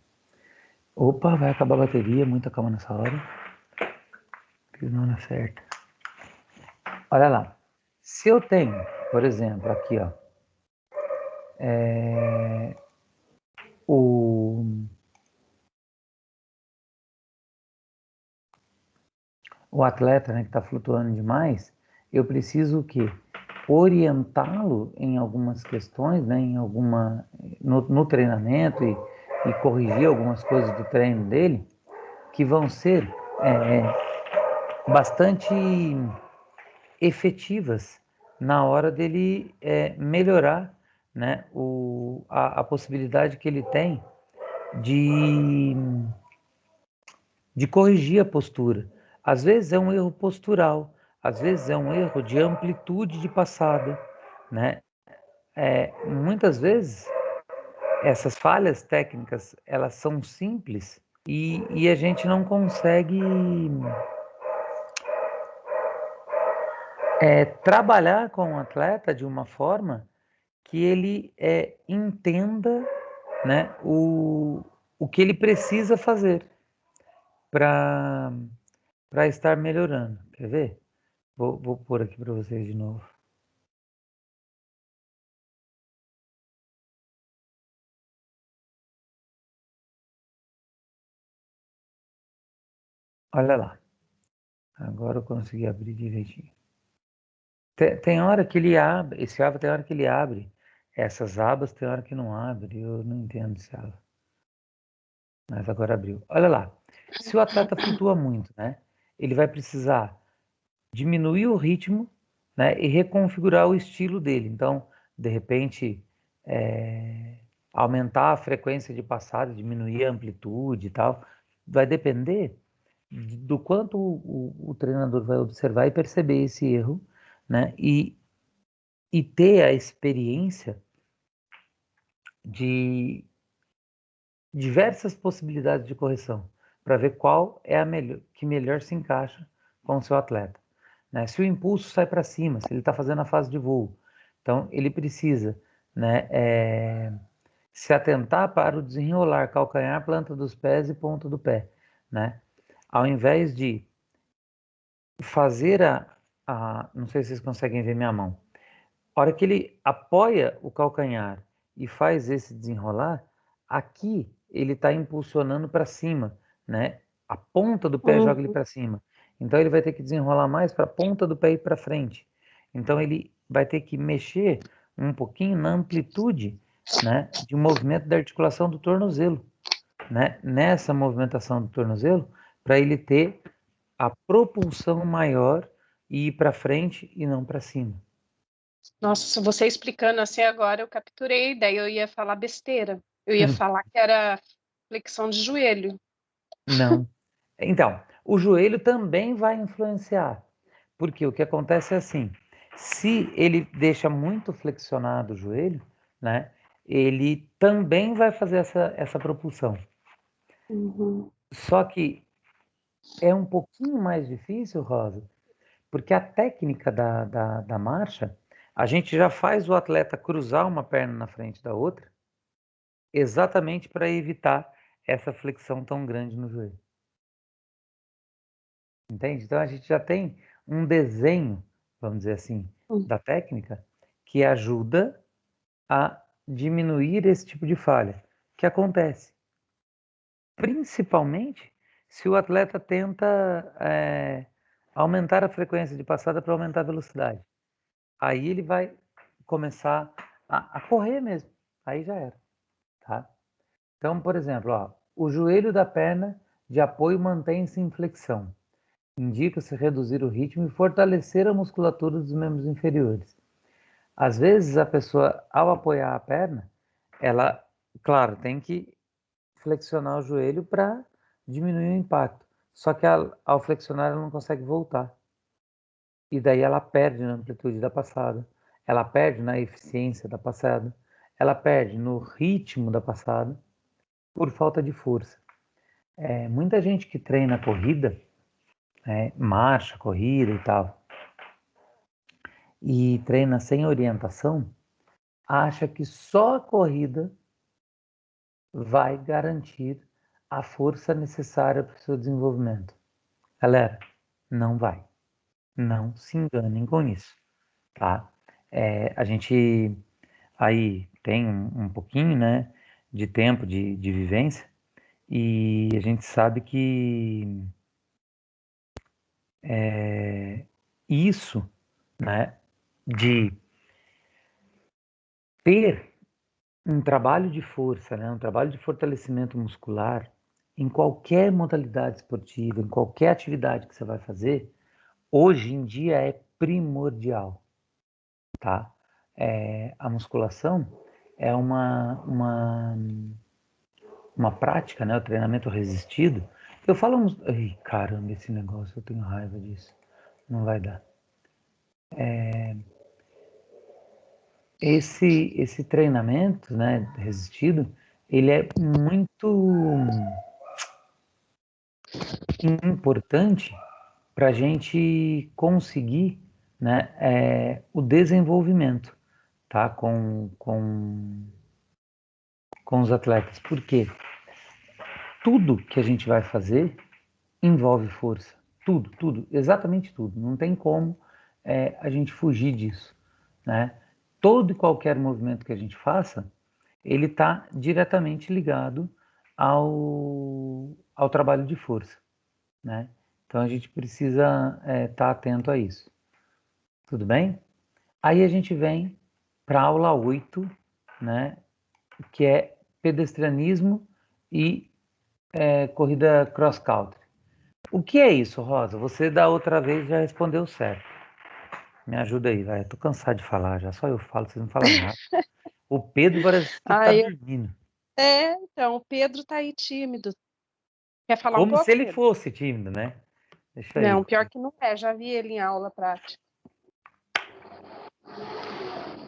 A: Opa, vai acabar a bateria, muita calma nessa hora. Fiz não na certa. Olha lá. Se eu tenho, por exemplo, aqui, ó, o, o atleta, né, que está flutuando demais, eu preciso o quê? Orientá-lo em algumas questões, né, no treinamento e corrigir algumas coisas do treino dele que vão ser bastante efetivas na hora dele melhorar, né, a possibilidade que ele tem de, de corrigir a postura. Às vezes é um erro postural, às vezes é um erro de amplitude de passada, né? Muitas vezes essas falhas técnicas elas são simples e a gente não consegue trabalhar com o atleta de uma forma que ele entenda, né, o que ele precisa fazer para estar melhorando. Quer ver? Vou pôr aqui para vocês de novo. Olha lá. Agora eu consegui abrir direitinho. Tem hora que ele abre, esse aba tem hora que ele abre. Essas abas tem hora que não abre. Eu não entendo esse aba. Mas agora abriu. Olha lá. Se o atleta flutua muito, né? Ele vai precisar diminuir o ritmo, né? E reconfigurar o estilo dele. Então, de repente, aumentar a frequência de passada, diminuir a amplitude e tal. Vai depender do quanto o treinador vai observar e perceber esse erro, né? E ter a experiência de diversas possibilidades de correção, para ver qual é a melhor, que melhor se encaixa com o seu atleta. Né? Se o impulso sai para cima, se ele está fazendo a fase de voo, então ele precisa, né, se atentar para o desenrolar calcanhar, planta dos pés e ponta do pé, né? Ao invés de fazer não sei se vocês conseguem ver minha mão, a hora que ele apoia o calcanhar e faz esse desenrolar, aqui ele está impulsionando para cima, né? A ponta do pé joga ele para cima. Então ele vai ter que desenrolar mais para a ponta do pé e para frente. Então ele vai ter que mexer um pouquinho na amplitude, né, de movimento da articulação do tornozelo, né? Nessa movimentação do tornozelo, para ele ter a propulsão maior e ir para frente e não para cima.
B: Nossa, você explicando assim agora, eu capturei, daí eu ia falar besteira. Eu ia falar que era flexão de joelho.
A: Não. Então, o joelho também vai influenciar, porque o que acontece é assim, se ele deixa muito flexionado o joelho, né, ele também vai fazer essa propulsão. Só que é um pouquinho mais difícil, Rosa, porque a técnica da marcha, a gente já faz o atleta cruzar uma perna na frente da outra, exatamente para evitar essa flexão tão grande no joelho. Entende? Então a gente já tem um desenho, vamos dizer assim, da técnica que ajuda a diminuir esse tipo de falha que acontece. Principalmente se o atleta tenta aumentar a frequência de passada para aumentar a velocidade. Aí ele vai começar a correr mesmo. Aí já era. Tá? Então, por exemplo, ó, o joelho da perna de apoio mantém-se em flexão. Indica-se reduzir o ritmo e fortalecer a musculatura dos membros inferiores. Às vezes, a pessoa, ao apoiar a perna, ela, claro, tem que flexionar o joelho para diminuir o impacto. Só que ao flexionar, ela não consegue voltar. E daí ela perde na amplitude da passada, ela perde na eficiência da passada, ela perde no ritmo da passada por falta de força. Muita gente que treina corrida, marcha, corrida e tal, e treina sem orientação, acha que só a corrida vai garantir a força necessária para o seu desenvolvimento. Galera, não vai. Não se enganem com isso, tá? A gente aí tem um pouquinho, né, de tempo de vivência e a gente sabe que isso, né, de ter um trabalho de força, né, um trabalho de fortalecimento muscular em qualquer modalidade esportiva, em qualquer atividade que você vai fazer, hoje em dia é primordial, tá? A musculação é uma prática, né, o treinamento resistido. Eu falo, ai, caramba, esse negócio, eu tenho raiva disso, não vai dar. Esse treinamento, né, resistido, ele é muito importante para a gente conseguir, né, o desenvolvimento, tá, com os atletas. Por quê? Tudo que a gente vai fazer envolve força. Tudo, tudo, exatamente tudo. Não tem como a gente fugir disso, né? Todo e qualquer movimento que a gente faça, ele está diretamente ligado ao trabalho de força, né? Então a gente precisa estar atento a isso. Tudo bem? Aí a gente vem para a aula 8, né? Que é pedestrianismo e corrida cross-country. O que é isso, Rosa? Você da outra vez já respondeu certo. Me ajuda aí, vai. Eu tô cansado de falar já. Só eu falo, vocês não falam nada. O Pedro parece que tá dormindo.
B: Então, o Pedro tá aí tímido. Quer falar um
A: Como se
B: pouco,
A: ele
B: Pedro?
A: fosse tímido, né? Deixa
B: Não,
A: aí.
B: pior que não é. Já vi ele em aula prática.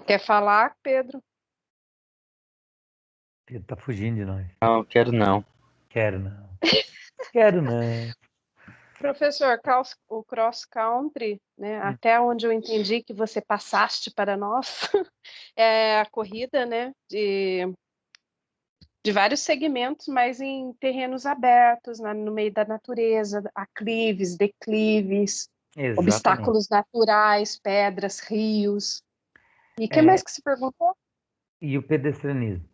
B: Quer falar, Pedro?
A: Pedro tá fugindo de nós.
C: Não, quero não.
A: Quero não. Quero não.
B: Professor, o cross country, né, até onde eu entendi que você passaste para nós, é a corrida, né, de vários segmentos, mas em terrenos abertos, no meio da natureza, aclives, declives,
A: Exatamente.
B: obstáculos naturais, pedras, rios. E o que mais
A: É,
B: que se perguntou?
A: e o pedestrianismo?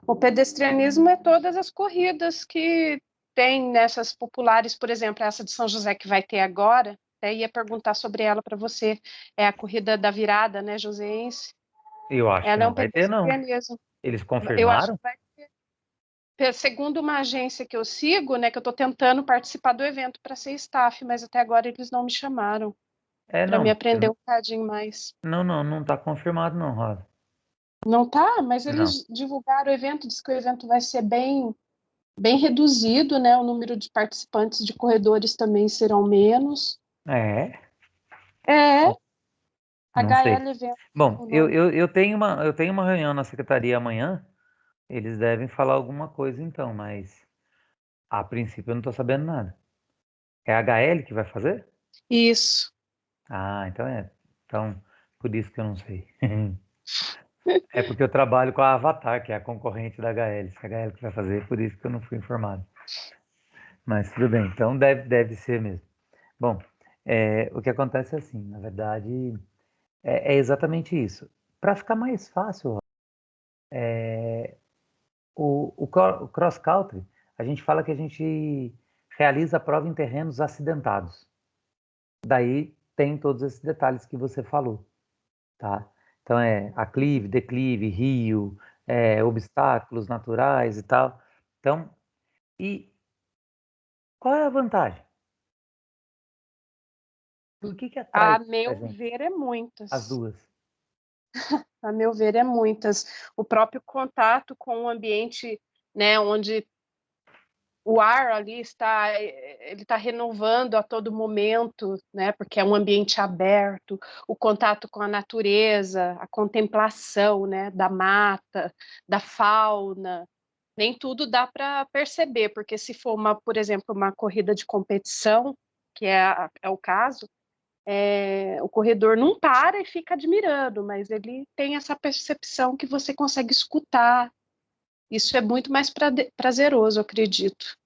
B: O pedestrianismo é todas as corridas que tem nessas populares, por exemplo, essa de São José que vai ter agora, até ia perguntar sobre ela para você, é a corrida da virada, né, joseense.
A: Eu acho que
B: Ela é
A: não
B: um
A: vai ter, não.
B: pedestrianismo.
A: Eles
B: Eu acho
A: confirmaram?
B: que vai ter, segundo uma agência que eu sigo, né, que eu estou tentando participar do evento para ser staff, mas até agora eles não me chamaram
A: É,
B: para me
A: não.
B: aprender um bocadinho mais.
A: Não tá confirmado, não, Rosa.
B: Não tá, mas
A: Não.
B: eles divulgaram o evento, diz que o evento vai ser bem reduzido, né? O número de participantes de corredores também serão menos.
A: É,
B: É,
A: não sei.
B: HL Evento,
A: Bom,
B: o nome.
A: eu tenho uma reunião na secretaria amanhã. Eles devem falar alguma coisa então, mas a princípio eu não tô sabendo nada. É a HL que vai fazer?
B: Isso.
A: Ah, então é. Então, por isso que eu não sei. É porque eu trabalho com a Avatar, que é a concorrente da HL. Se a HL que vai fazer, por isso que eu não fui informado. Mas tudo bem, então deve ser mesmo. Bom, o que acontece é assim, na verdade, é exatamente isso. Para ficar mais fácil, o cross country, a gente fala que a gente realiza a prova em terrenos acidentados. Daí tem todos esses detalhes que você falou, tá? Então é aclive, declive, rio, obstáculos naturais e tal. Então, e qual é a vantagem? Por que atrai
B: A
A: a
B: meu
A: gente?
B: ver, é
A: As
B: muitas.
A: duas.
B: A meu ver, é muitas. O próprio contato com o ambiente, né, onde o ar ali ele está renovando a todo momento, né? Porque é um ambiente aberto, o contato com a natureza, a contemplação, né? Da mata, da fauna. Nem tudo dá para perceber, porque se for por exemplo, uma corrida de competição, que é o caso, o corredor não para e fica admirando, mas ele tem essa percepção que você consegue escutar. Isso é muito mais prazeroso, eu acredito.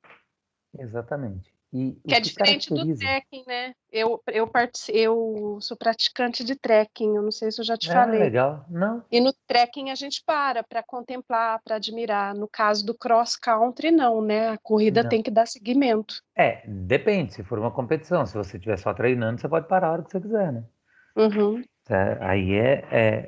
A: Exatamente. E
B: Que
A: o
B: é
A: que
B: diferente do
A: caracteriza?
B: trekking, né? Eu sou praticante de trekking, eu não sei se eu já te
A: Ah,
B: falei.
A: legal. Não,
B: E no trekking a gente para contemplar, para admirar. No caso do cross country, não, né? A corrida
A: não.
B: tem que dar seguimento.
A: Depende. Se for uma competição, se você estiver só treinando, você pode parar a hora que você quiser, né?
B: Uhum.
A: Aí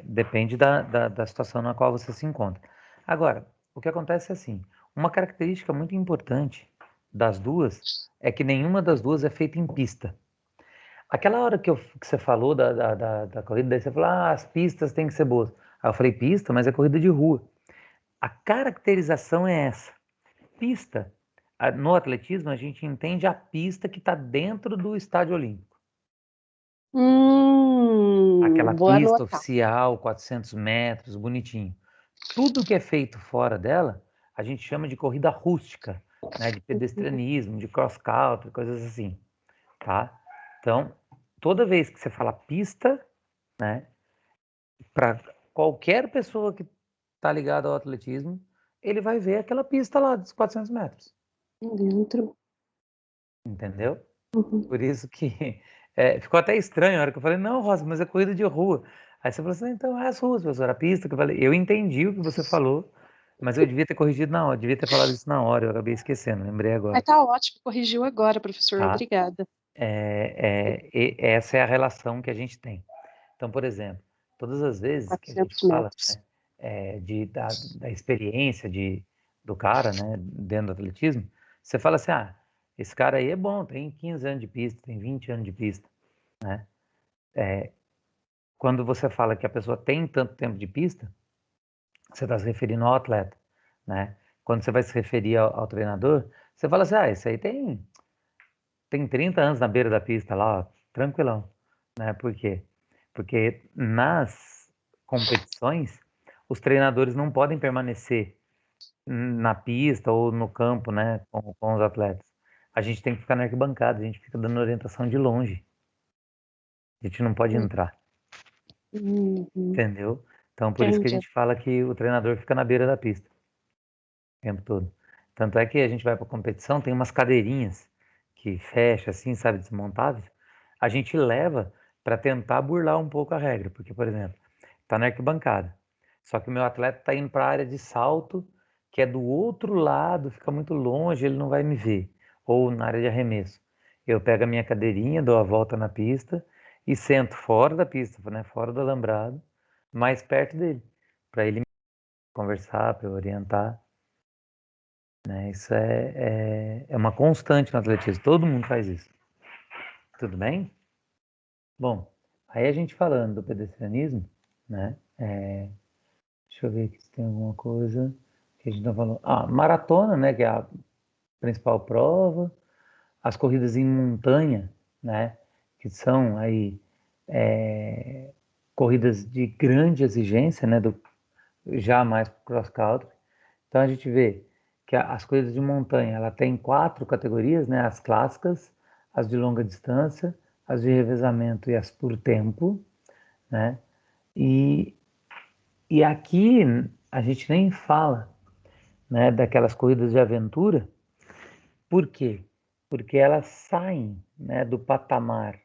A: depende da situação na qual você se encontra. Agora, o que acontece é assim, uma característica muito importante das duas é que nenhuma das duas é feita em pista. Aquela hora que você falou da corrida, daí você falou, as pistas têm que ser boas. Aí eu falei, pista, mas é corrida de rua. A caracterização é essa. Pista, no atletismo, a gente entende a pista que está dentro do estádio olímpico. Aquela
B: Vou
A: pista
B: anotar.
A: oficial, 400 metros, bonitinho. Tudo que é feito fora dela, a gente chama de corrida rústica, né? De pedestrianismo, de cross-country, coisas assim, tá? Então, toda vez que você fala pista, né? Para qualquer pessoa que está ligada ao atletismo, ele vai ver aquela pista lá dos 400 metros,
B: Dentro.
A: entendeu?
B: Uhum.
A: Por isso que ficou até estranho a hora que eu falei, não, Rosa, mas é corrida de rua. Aí você falou assim, então é as ruas, professor, a pista que eu falei. Eu entendi o que você falou, mas eu devia ter corrigido na hora, devia ter falado isso na hora, eu acabei esquecendo, lembrei
B: Mas
A: agora,
B: tá ótimo, corrigiu agora, professor.
A: tá?
B: Obrigada.
A: Essa é a relação que a gente tem. Então, por exemplo, todas as vezes que a gente
B: 400
A: fala,
B: metros.
A: né, da experiência do cara, né, dentro do atletismo, você fala assim, esse cara aí é bom, tem 15 anos de pista, tem 20 anos de pista, né? Quando você fala que a pessoa tem tanto tempo de pista, você está se referindo ao atleta, né? Quando você vai se referir ao treinador, você fala assim, esse aí tem 30 anos na beira da pista lá, ó, tranquilão, né? Por quê? Porque nas competições, os treinadores não podem permanecer na pista ou no campo, né, com os atletas. A gente tem que ficar na arquibancada, a gente fica dando orientação de longe. A gente não pode entrar,
B: Uhum.
A: entendeu? Então, por isso que a
B: Entendi.
A: gente fala que o treinador fica na beira da pista o tempo todo. Tanto é que a gente vai para competição, tem umas cadeirinhas que fecha assim, sabe, desmontáveis. A gente leva para tentar burlar um pouco a regra, porque, por exemplo, tá na arquibancada. Só que o meu atleta tá indo para a área de salto, que é do outro lado, fica muito longe, ele não vai me ver. Ou na área de arremesso. Eu pego a minha cadeirinha, dou a volta na pista e sento fora da pista, né, fora do alambrado, mais perto dele, para ele conversar, para eu orientar. Né? Isso é uma constante no atletismo, todo mundo faz isso. Tudo bem? Bom, aí a gente falando do pedestrianismo, né? Deixa eu ver aqui se tem alguma coisa que a gente não falou. Ah, maratona, né? Que é a principal prova. As corridas em montanha, né? Que são aí corridas de grande exigência, né? Já mais para cross country. Então a gente vê que as corridas de montanha, ela tem 4 categorias, né? As clássicas, as de longa distância, as de revezamento e as por tempo, né? E, e aqui a gente nem fala, né, daquelas corridas de aventura. Por quê? Porque elas saem, né, do patamar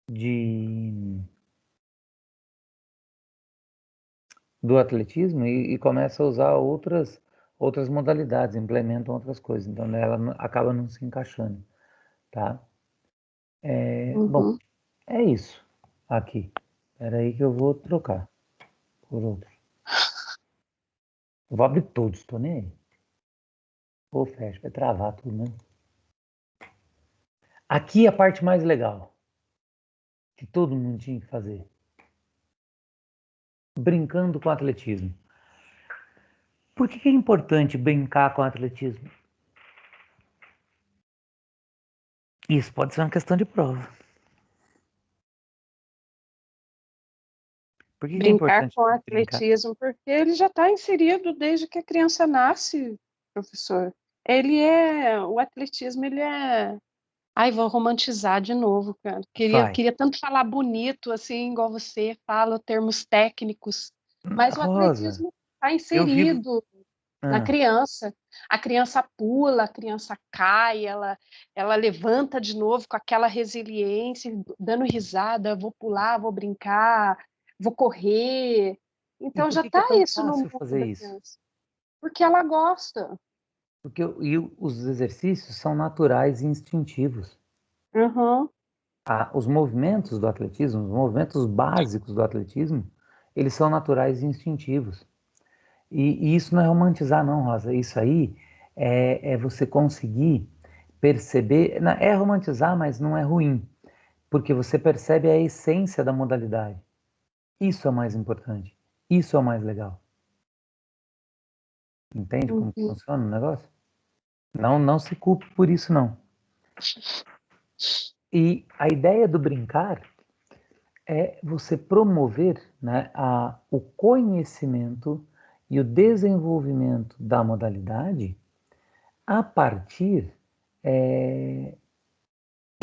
A: de, do atletismo e começam a usar outras modalidades, implementam outras coisas. Então ela acaba não se encaixando, tá? Bom,
B: Uhum.
A: é isso aqui. Espera aí que eu vou trocar por outro. Eu vou abrir todos, tô nem aí. Ou fecha, vai travar tudo, né? Aqui é a parte mais legal, que todo mundo tinha que fazer. Brincando com atletismo. Por que é importante brincar com atletismo? Isso pode ser uma questão de prova. Por que é
B: Brincar
A: importante
B: com
A: brincar?
B: atletismo, porque ele já está inserido desde que a criança nasce, professor. O atletismo, ele é. Ai, vou romantizar de novo, cara.
A: Vai.
B: Queria tanto falar bonito, assim, igual você fala, termos técnicos, mas o
A: Rosa,
B: atletismo está
A: eu vivo.
B: inserido na
A: Ah,
B: criança. A criança pula, a criança cai, ela levanta de novo com aquela resiliência, dando risada, vou pular, vou brincar, vou correr.
A: e
B: Então
A: por
B: já
A: que é
B: está
A: tão
B: isso no
A: fácil
B: mundo
A: fazer
B: da
A: isso?
B: criança, porque ela gosta.
A: Porque os exercícios são naturais e instintivos.
B: Uhum,
A: Os movimentos do atletismo, os movimentos básicos do atletismo, eles são naturais e instintivos. E isso não é romantizar, não, Rosa. Isso aí é você conseguir perceber. É romantizar, mas não é ruim, porque você percebe a essência da modalidade. Isso é o mais importante. Isso é o mais legal. Entende como que
B: uhum.
A: funciona o negócio? Não, não se culpe por isso, não. E a ideia do brincar é você promover, né, o conhecimento e o desenvolvimento da modalidade a partir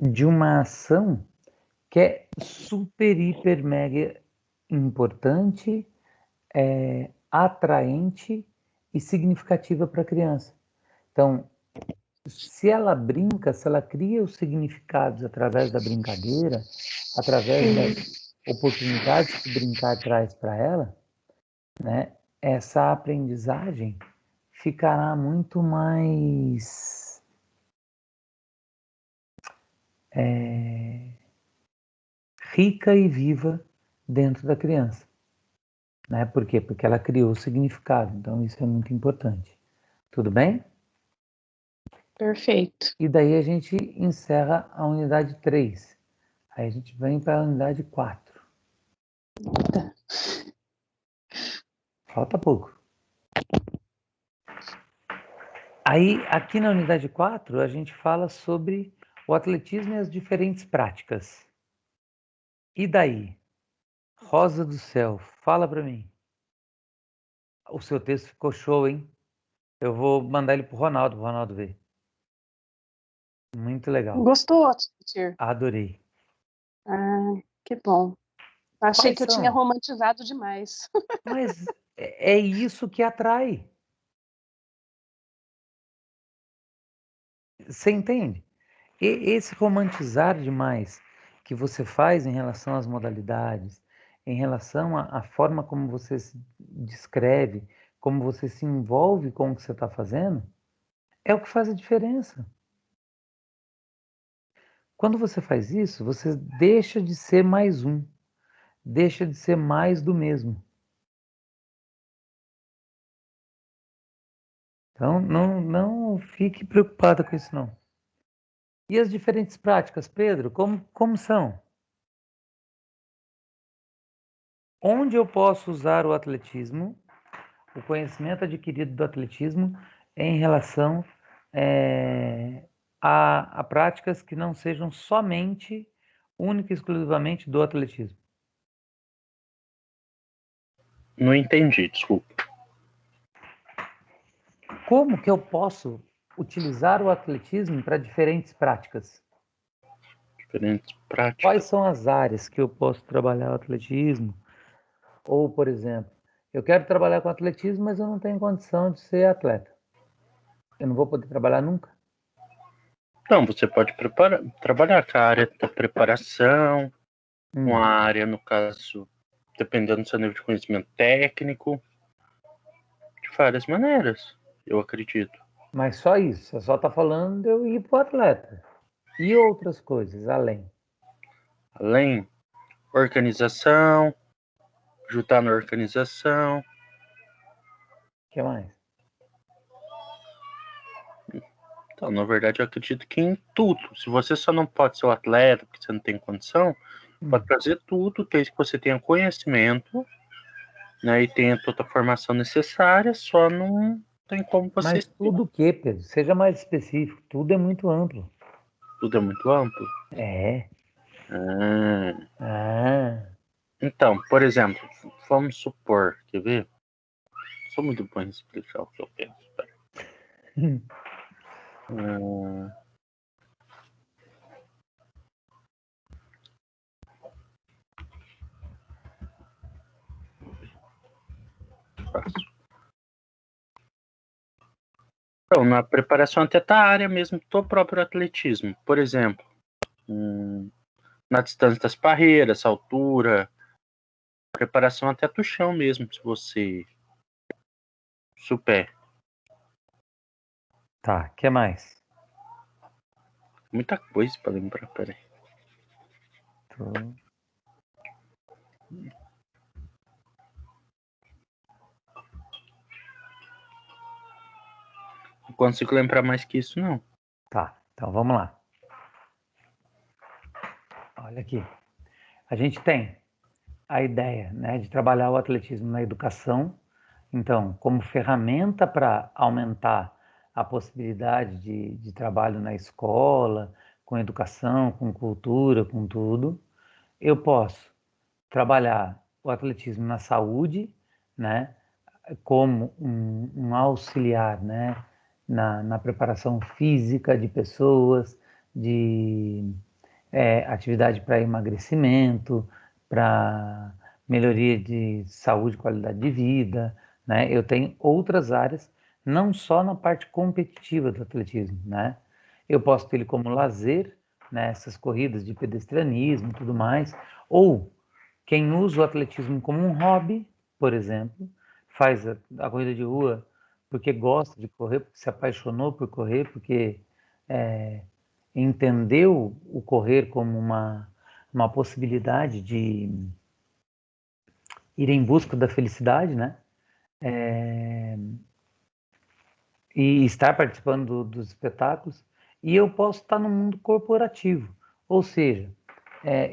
A: de uma ação que é super, hiper, mega importante, atraente e significativa para a criança. Então, se ela brinca, se ela cria os significados através da brincadeira, através das oportunidades que brincar traz para ela, né, essa aprendizagem ficará muito mais rica e viva dentro da criança. Né? Por quê? Porque ela criou o significado. Então, isso é muito importante. Tudo bem?
B: Perfeito.
A: E daí a gente encerra a unidade 3. Aí a gente vem para a unidade 4. Falta pouco. Aí, aqui na unidade 4, a gente fala sobre o atletismo e as diferentes práticas. E daí? Rosa do céu, fala para mim. O seu texto ficou show, hein? Eu vou mandar ele pro Ronaldo ver. Muito legal.
B: Gostou, Tir?
A: Adorei.
B: Ah, que bom. Achei
A: Quais
B: que eu tinha
A: são?
B: romantizado demais.
A: Mas é isso que atrai. Você entende? Esse romantizar demais que você faz em relação às modalidades, em relação à forma como você se descreve, como você se envolve com o que você está fazendo, é o que faz a diferença. Quando você faz isso, você deixa de ser mais um, deixa de ser mais do mesmo. Então, não fique preocupada com isso, não. E as diferentes práticas, Pedro, como são? Onde eu posso usar o atletismo, o conhecimento adquirido do atletismo, em relação a práticas que não sejam somente, única e exclusivamente do atletismo?
C: Não entendi, desculpa.
A: Como que eu posso utilizar o atletismo para diferentes práticas?
C: Diferentes
A: Quais
C: práticas.
A: são as áreas que eu posso trabalhar o atletismo? Ou, por exemplo, eu quero trabalhar com atletismo, mas eu não tenho condição de ser atleta. Eu não vou poder trabalhar nunca?
C: Não, você pode trabalhar com a área da preparação, com a área, no caso, dependendo do seu nível de conhecimento técnico, de várias maneiras, eu acredito.
A: Mas só isso, você só está falando de eu ir para o atleta. E outras coisas além?
C: Além, organização, ajudar na organização.
A: O que mais?
C: Então, na verdade, eu acredito que em tudo. Se você só não pode ser o atleta, porque você não tem condição, pode fazer tudo, desde que você tenha conhecimento, né, e tenha toda a formação necessária, só não tem como você
A: Mas
C: ser.
A: tudo o quê, Pedro? Seja mais específico. Tudo é muito amplo.
C: Tudo é muito amplo.
A: É.
C: Ah,
A: Ah.
C: então, por exemplo, vamos supor, quer ver? Sou muito bom em explicar o que eu penso. Ah, fácil. Então, na preparação até da área mesmo do próprio atletismo. Por exemplo, na distância das barreiras, altura, preparação até do chão mesmo, se você souber.
A: Tá, o que mais?
C: Muita coisa para lembrar, peraí.
A: Tô-
C: Não consigo lembrar mais que isso, não.
A: Tá, então vamos lá. Olha aqui. A gente tem a ideia, né, de trabalhar o atletismo na educação, então, como ferramenta para aumentar a possibilidade de trabalho na escola, com educação, com cultura, com tudo. Eu posso trabalhar o atletismo na saúde, né, como um auxiliar, né, na preparação física de pessoas, de atividade para emagrecimento, para melhoria de saúde e qualidade de vida, né? Eu tenho outras áreas, não só na parte competitiva do atletismo, né? Eu posso ter ele como lazer, né? Essas corridas de pedestrianismo e tudo mais, ou quem usa o atletismo como um hobby, por exemplo, faz a corrida de rua porque gosta de correr, porque se apaixonou por correr, porque entendeu o correr como uma possibilidade de ir em busca da felicidade, né? E estar participando dos espetáculos. E eu posso estar no mundo corporativo, ou seja,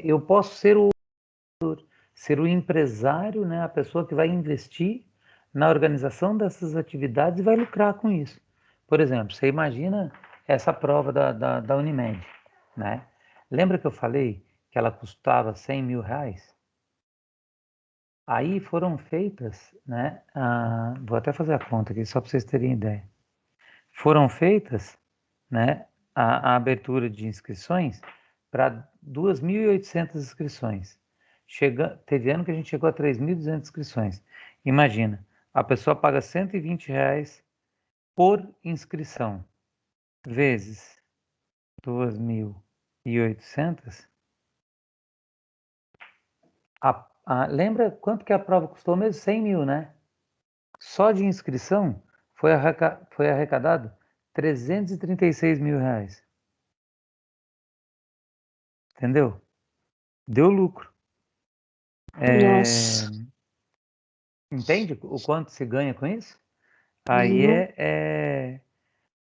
A: eu posso ser o empresário, né? A pessoa que vai investir na organização dessas atividades e vai lucrar com isso. Por exemplo, você imagina essa prova da Unimed, né? Lembra que eu falei que ela custava 100 mil reais? Aí foram feitas, né? Vou até fazer a conta aqui só para vocês terem ideia. foram feitas, né, a abertura de inscrições para 2.800 inscrições. Teve ano que a gente chegou a 3.200 inscrições. Imagina, a pessoa paga R$ 120 por inscrição, vezes 2.800. Lembra quanto que a prova custou mesmo? 100 mil, né? Só de inscrição foi arrecadado R$ 336 mil. Entendeu? Deu lucro.
B: Nossa.
A: Entende o quanto se ganha com isso? Aí
B: Uhum.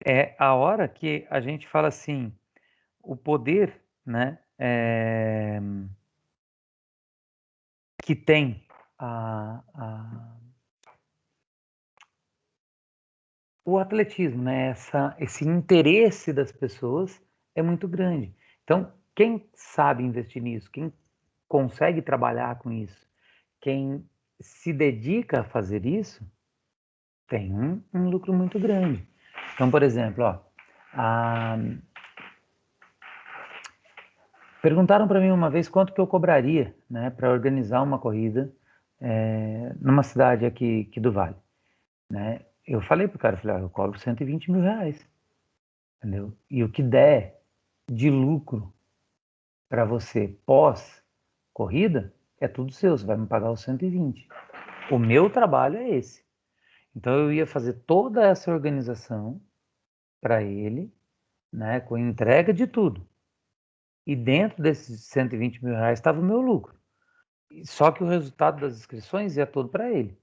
A: é a hora que a gente fala assim, o poder, né, que tem o atletismo, né, esse interesse das pessoas é muito grande. Então, quem sabe investir nisso, quem consegue trabalhar com isso, quem se dedica a fazer isso, tem um lucro muito grande. Então, por exemplo, perguntaram para mim uma vez quanto que eu cobraria, né, para organizar uma corrida numa cidade aqui do Vale, né? Eu falei pro cara, eu cobro R$ 120 mil, entendeu? E o que der de lucro para você pós corrida é tudo seu, você vai me pagar os 120. O meu trabalho é esse. Então eu ia fazer toda essa organização para ele, né, com entrega de tudo. E dentro desses R$ 120 mil estava o meu lucro. Só que o resultado das inscrições ia todo para ele.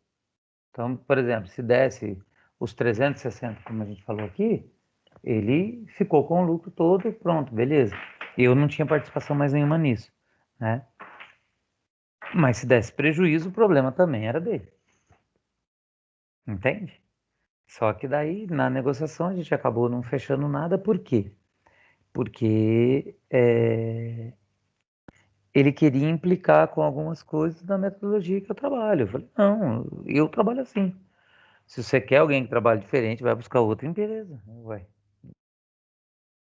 A: Então, por exemplo, se desse os 360, como a gente falou aqui, ele ficou com o lucro todo, pronto, beleza. Eu não tinha participação mais nenhuma nisso, né? Mas se desse prejuízo, o problema também era dele. Entende? Só que daí, na negociação, a gente acabou não fechando nada. Por quê? Porque ele queria implicar com algumas coisas da metodologia que eu trabalho. Eu falei, não, eu trabalho assim. Se você quer alguém que trabalhe diferente, vai buscar outra empresa. Ué.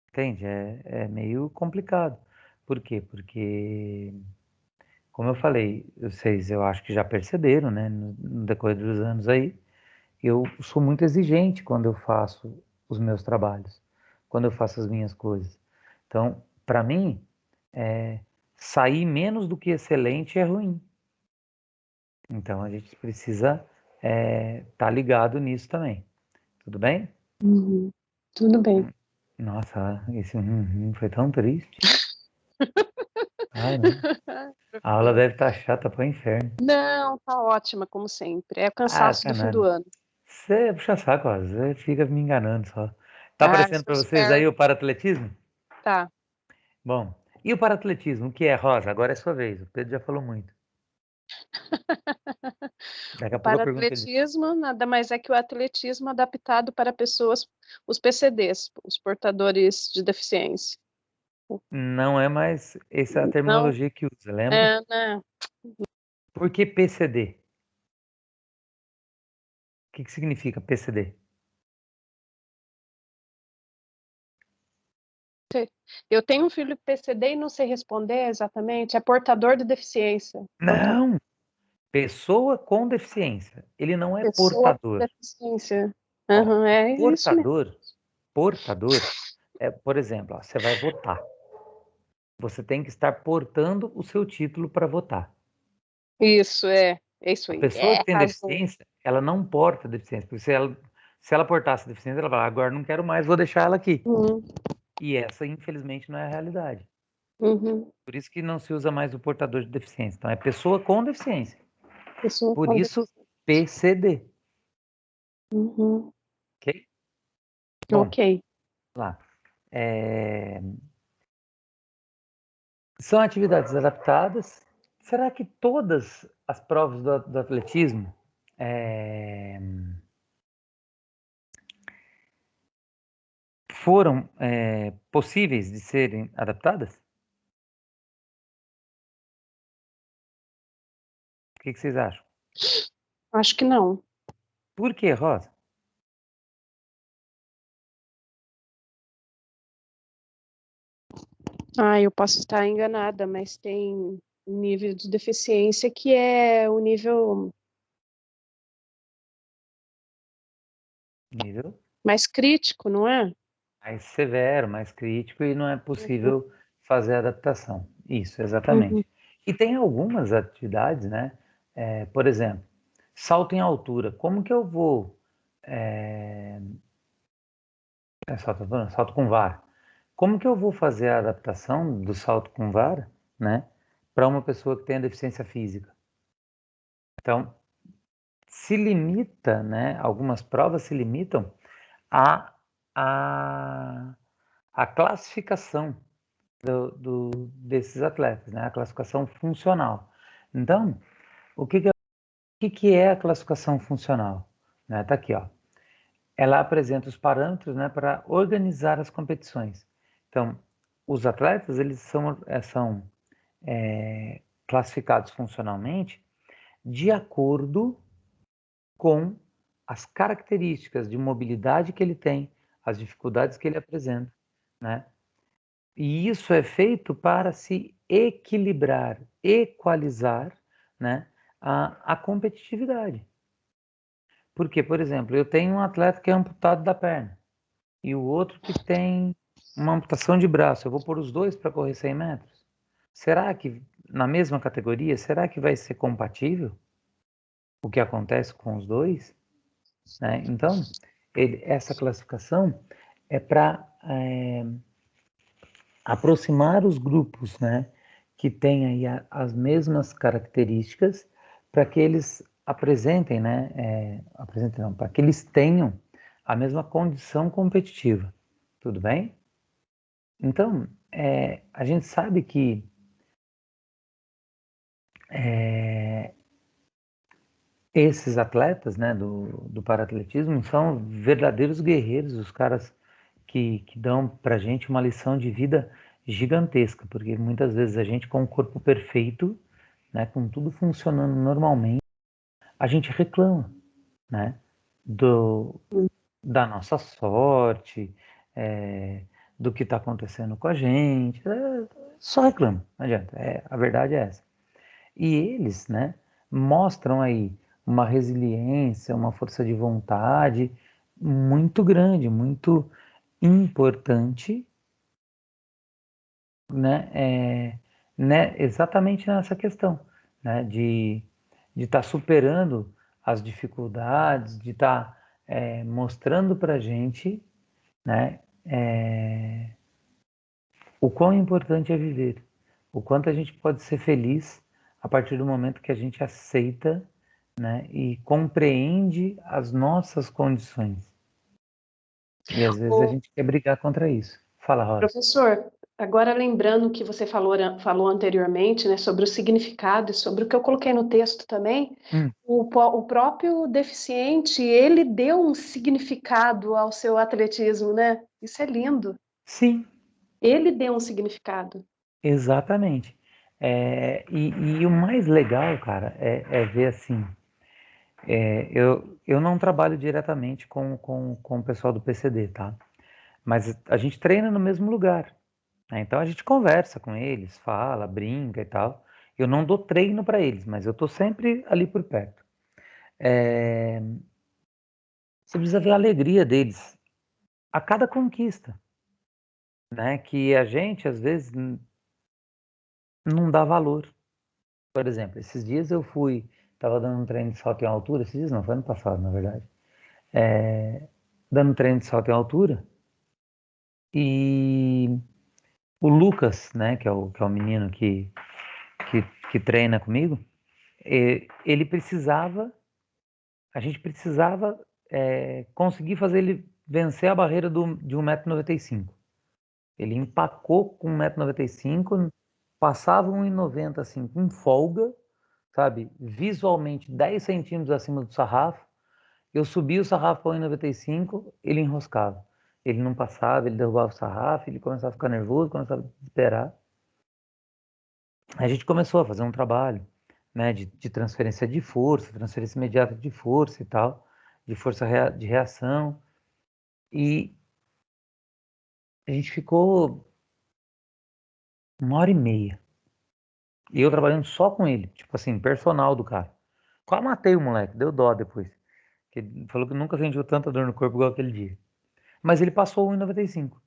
A: Entende? É meio complicado. Por quê? Porque, como eu falei, vocês eu acho que já perceberam, né, no decorrer dos anos aí, eu sou muito exigente quando eu faço os meus trabalhos, quando eu faço as minhas coisas. Então, para mim, sair menos do que excelente é ruim. Então, a gente precisa estar ligado nisso também. Tudo bem?
B: Uhum. Tudo bem.
A: Nossa, esse foi tão triste. Ai, não. A aula deve estar chata para o inferno.
B: Não, tá ótima, como sempre. É o
A: Ah,
B: cansaço
A: tá
B: do fim do
A: nada.
B: ano.
A: Você puxa saco, ó. Você fica me enganando só. Tá
B: Ah,
A: aparecendo
B: sou
A: para vocês aí o
B: esperta.
A: paratletismo?
B: Tá.
A: Bom, e o paratletismo, o que é, Rosa? Agora é sua vez. O Pedro já falou muito. Daqui
B: O
A: a pouco eu pergunto pra ele.
B: paratletismo nada mais é que o atletismo adaptado para pessoas, os PCDs, os portadores de deficiência.
A: Não é mais essa é a
B: Não,
A: terminologia que usa, lembra?
B: né?
A: Por que PCD? O que significa PCD?
B: Eu tenho um filho PCD e não sei responder exatamente. É portador de deficiência.
A: Não! Pessoa com deficiência. Ele não é
B: Pessoa com
A: portador.
B: deficiência.
A: Ó,
B: Uhum, é isso mesmo.
A: portador por exemplo, ó, você vai votar. Você tem que estar portando o seu título para votar.
B: Isso, é isso
A: A
B: aí.
A: pessoa
B: É,
A: que tem
B: razão.
A: deficiência, ela não porta deficiência, porque se ela portasse deficiência, ela fala, agora não quero mais, vou deixar ela aqui.
B: Uhum,
A: E essa, infelizmente, não é a realidade.
B: uhum.
A: Por isso que não se usa mais o portador de deficiência. Então, é pessoa com deficiência.
B: Pessoa
A: Por
B: com
A: isso,
B: deficiência.
A: PCD.
B: Uhum.
A: Ok? Bom,
B: Ok.
A: lá. É, São atividades adaptadas. Será que todas as provas do atletismo foram possíveis de serem adaptadas? O que vocês acham?
B: Acho que não.
A: Por quê, Rosa?
B: Ah, eu posso estar enganada, mas tem um nível de deficiência que é o nível
A: Nível
B: mais crítico, não é?
A: mais severo, mais crítico e não é
B: Uhum,
A: possível fazer adaptação. Isso,
B: uhum.
A: exatamente. E tem algumas atividades, né? Por exemplo, salto em altura. Como que eu vou salto com vara? Como que eu vou fazer a adaptação do salto com vara, né, para uma pessoa que tenha deficiência física? Então, se limita, né? Algumas provas se limitam a, a, a classificação desses atletas, né? A classificação funcional. Então, o que é a classificação funcional? Né? Tá aqui, ó. Ela apresenta os parâmetros, né, para organizar as competições. Então, os atletas eles são classificados funcionalmente de acordo com as características de mobilidade que ele tem, as dificuldades que ele apresenta, né? E isso é feito para se equilibrar, equalizar, né, a competitividade. Porque, por exemplo, eu tenho um atleta que é amputado da perna e o outro que tem uma amputação de braço. Eu vou pôr os dois para correr 100 metros? Será que, na mesma categoria, será que vai ser compatível o que acontece com os dois? Né? Então, essa classificação é para aproximar os grupos, né, que têm aí as mesmas características para que eles apresentem, né, apresentem não, para que eles tenham a mesma condição competitiva, tudo bem? Então, a gente sabe que esses atletas, né, do paratletismo são verdadeiros guerreiros, os caras que dão para a gente uma lição de vida gigantesca, porque muitas vezes a gente com o corpo perfeito, né, com tudo funcionando normalmente, a gente reclama, né, do, da nossa sorte, do que está acontecendo com a gente, só reclama, não adianta, a verdade é essa. E eles, né, mostram aí uma resiliência, uma força de vontade muito grande, muito importante, né, exatamente nessa questão, né, de estar superando as dificuldades, de estar mostrando para a gente, né, o quão importante é viver, o quanto a gente pode ser feliz a partir do momento que a gente aceita, né, e compreende as nossas condições. E às vezes a
B: Ô,
A: gente quer brigar contra isso. Fala, Rosa.
B: professor, agora lembrando o que você falou anteriormente, né, sobre o significado e sobre o que eu coloquei no texto também,
A: Hum,
B: o próprio deficiente, ele deu um significado ao seu atletismo, né? Isso é lindo.
A: sim,
B: Ele deu um significado.
A: exatamente. E o mais legal, cara, é ver assim. Eu não trabalho diretamente com o pessoal do PCD, tá? Mas a gente treina no mesmo lugar, né? Então a gente conversa com eles, fala, brinca e tal. Eu não dou treino para eles, mas eu tô sempre ali por perto. É, Você precisa ver a alegria deles a cada conquista, né? Que a gente às vezes não dá valor. Por exemplo, esses dias eu estava dando um treino de salto em altura, esses dias não, foi ano passado, na verdade. Dando um treino de salto em altura e o Lucas, né, que é o menino que, que treina comigo, ele precisava, a gente precisava conseguir fazer ele vencer a barreira de 1,95 m. Ele empacou com 1,95 m, passava 1,90 m assim, com folga, sabe? Visualmente 10 centímetros acima do sarrafo. Eu subia o sarrafo para 1,95, ele enroscava. Ele não passava, ele derrubava o sarrafo, ele começava a ficar nervoso, começava a desesperar. A gente começou a fazer um trabalho, né, de transferência de força, transferência imediata de força e tal, de força de reação. E a gente ficou 1h30. E eu trabalhando só com ele, tipo assim, personal do cara. Quase matei o moleque, deu dó depois. Que ele falou que nunca sentiu tanta dor no corpo igual aquele dia. Mas ele passou o 1,95.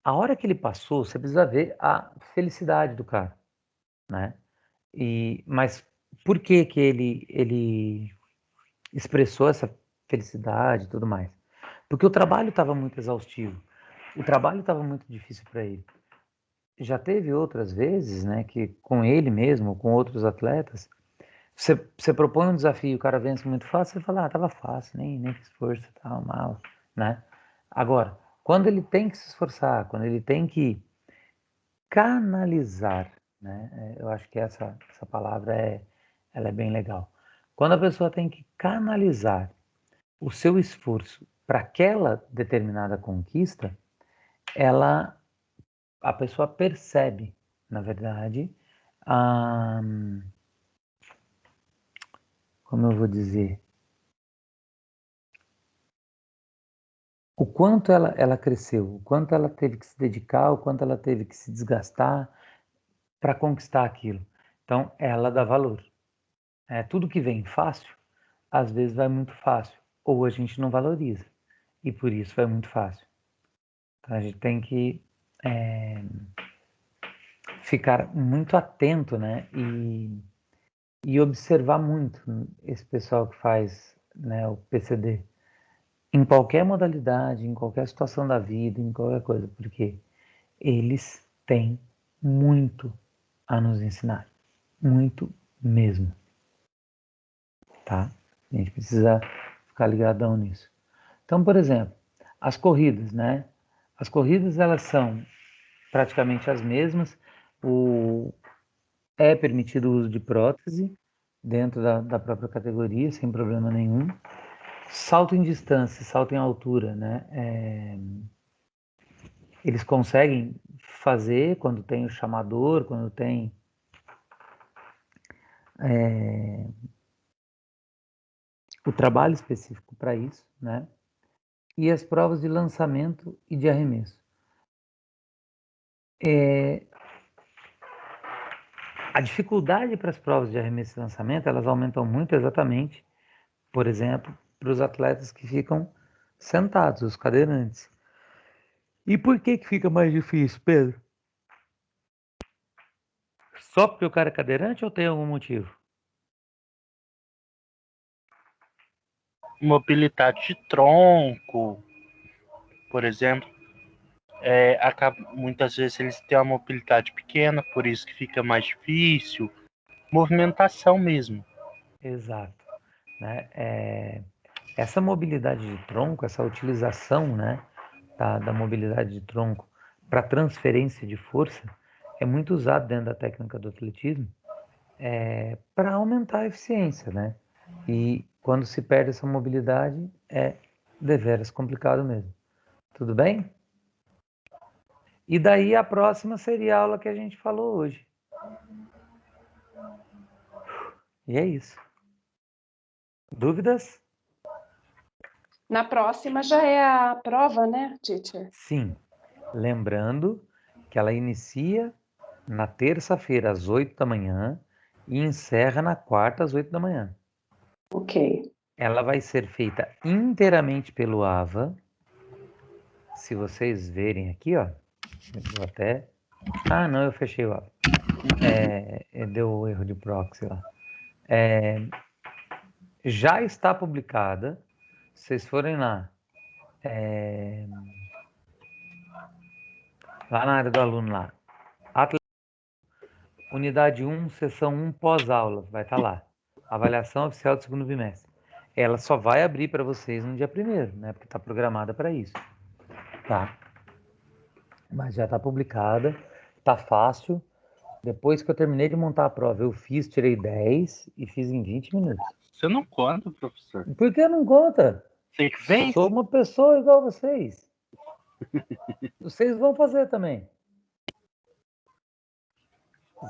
A: A hora que ele passou, você precisa ver a felicidade do cara, né? Mas por que que ele expressou essa felicidade e tudo mais? Porque o trabalho estava muito exaustivo. O trabalho estava muito difícil para ele. Já teve outras vezes, né, que com ele mesmo, com outros atletas, você propõe um desafio, o cara vence muito fácil, você fala, tava fácil, nem fiz força, tal, mal, né? Agora, quando ele tem que se esforçar, quando ele tem que canalizar, né? Eu acho que essa palavra ela é bem legal. Quando a pessoa tem que canalizar o seu esforço para aquela determinada conquista, a pessoa percebe, na verdade, a, como eu vou dizer, o quanto ela cresceu, o quanto ela teve que se dedicar, o quanto ela teve que se desgastar para conquistar aquilo. Então, ela dá valor. Tudo que vem fácil, às vezes vai muito fácil, ou a gente não valoriza, e por isso vai muito fácil. Então, a gente tem que ficar muito atento, né? E observar muito esse pessoal que faz, né, o PCD. Em qualquer modalidade, em qualquer situação da vida, em qualquer coisa, porque eles têm muito a nos ensinar, muito mesmo, tá? A gente precisa ficar ligadão nisso. Então, por exemplo, as corridas, né? As corridas, elas são praticamente as mesmas. É permitido o uso de prótese dentro da própria categoria, sem problema nenhum. Salto em distância, salto em altura, né? Eles conseguem fazer quando tem o chamador, quando tem o trabalho específico para isso, né? E as provas de lançamento e de arremesso. A dificuldade para as provas de arremesso e lançamento, elas aumentam muito exatamente, por exemplo, para os atletas que ficam sentados, os cadeirantes. E por que fica mais difícil, Pedro? Só porque o cara é cadeirante ou tem algum motivo?
C: Mobilidade de tronco, por exemplo, muitas vezes eles têm uma mobilidade pequena, por isso que fica mais difícil. Movimentação mesmo.
A: Exato. Né? Essa mobilidade de tronco, essa utilização, né, da mobilidade de tronco para transferência de força é muito usado dentro da técnica do atletismo para aumentar a eficiência, né? E quando se perde essa mobilidade é deveras complicado mesmo. Tudo bem? E daí a próxima seria a aula que a gente falou hoje. E é isso. Dúvidas?
B: Na próxima já é a prova, né, teacher?
A: Sim. Lembrando que ela inicia na terça-feira às 8 da manhã e encerra na quarta às 8 da manhã.
B: Ok.
A: Ela vai ser feita inteiramente pelo AVA. Se vocês verem aqui, ó, eu vou até... Ah, não, eu fechei o AVA. Deu erro de proxy lá. Já está publicada. Se vocês forem lá, lá na área do aluno lá, Unidade 1, Seção 1, pós-aula, vai estar lá. Avaliação oficial do segundo bimestre. Ela só vai abrir para vocês no dia 1º, né? Porque está programada para isso. Tá? Mas já está publicada, tá fácil. Depois que eu terminei de montar a prova, eu tirei 10 e fiz em 20 minutos.
C: Você não conta, professor.
A: Por que não conta?
C: Você que fez?
A: Sou uma pessoa igual a vocês. Vocês vão fazer também.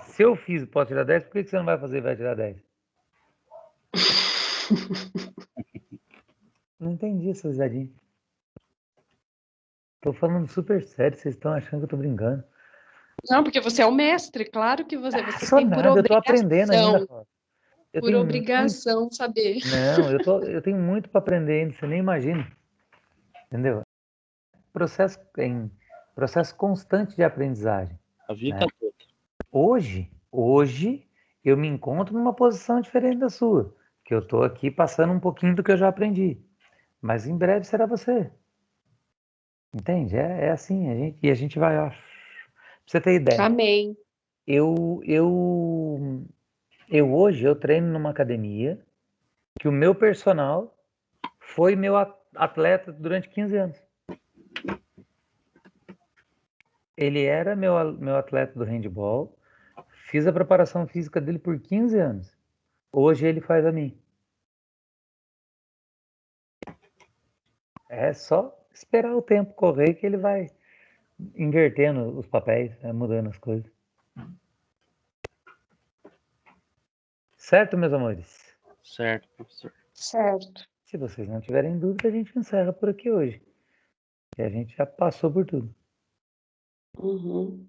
A: Se eu fiz e posso tirar 10, por que você não vai fazer e vai tirar 10? Não entendi essa risadinha. Tô falando super sério, vocês estão achando que eu tô brincando.
B: Não, porque você é o mestre, claro que você
A: Sou
B: tem por
A: nada, eu tô aprendendo ainda,
B: obrigação,
A: Cláudia. Eu
B: por
A: tenho muito.
B: obrigação saber.
A: Não, eu tenho muito para aprender ainda, você nem imagina. Entendeu? Processo constante de aprendizagem.
C: A vida toda.
A: Hoje eu me encontro numa posição diferente da sua, que eu estou aqui passando um pouquinho do que eu já aprendi, mas em breve será você. Entende? É assim, a gente vai, ó. Pra você ter ideia,
B: Amém.
A: eu, eu, hoje eu treino numa academia que o meu personal foi meu atleta durante 15 anos. Ele era meu atleta do handball, fiz a preparação física dele por 15 anos. Hoje ele faz a mim. É só esperar o tempo correr que ele vai invertendo os papéis, mudando as coisas. Certo, meus amores?
C: Certo, professor.
B: Certo.
A: Se vocês não tiverem dúvida, a gente encerra por aqui hoje. E a gente já passou por tudo.
B: Uhum.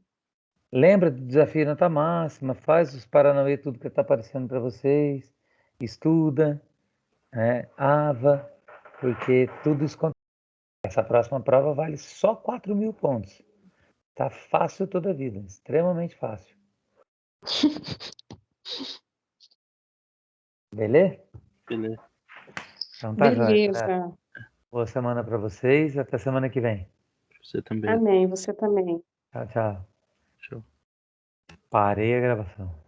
A: Lembra do desafio nota máxima, faz os paranauê, tudo que está aparecendo para vocês, estuda, AVA, porque tudo isso. Essa próxima prova vale só 4.000 pontos. Tá fácil toda a vida, extremamente fácil. Beleza?
C: Beleza.
A: Então tá, joia.
B: Beleza.
A: Boa semana para vocês e até semana que vem.
C: Você também.
B: Amém. Você também.
A: Tchau, tchau.
C: Show.
A: Parei a gravação.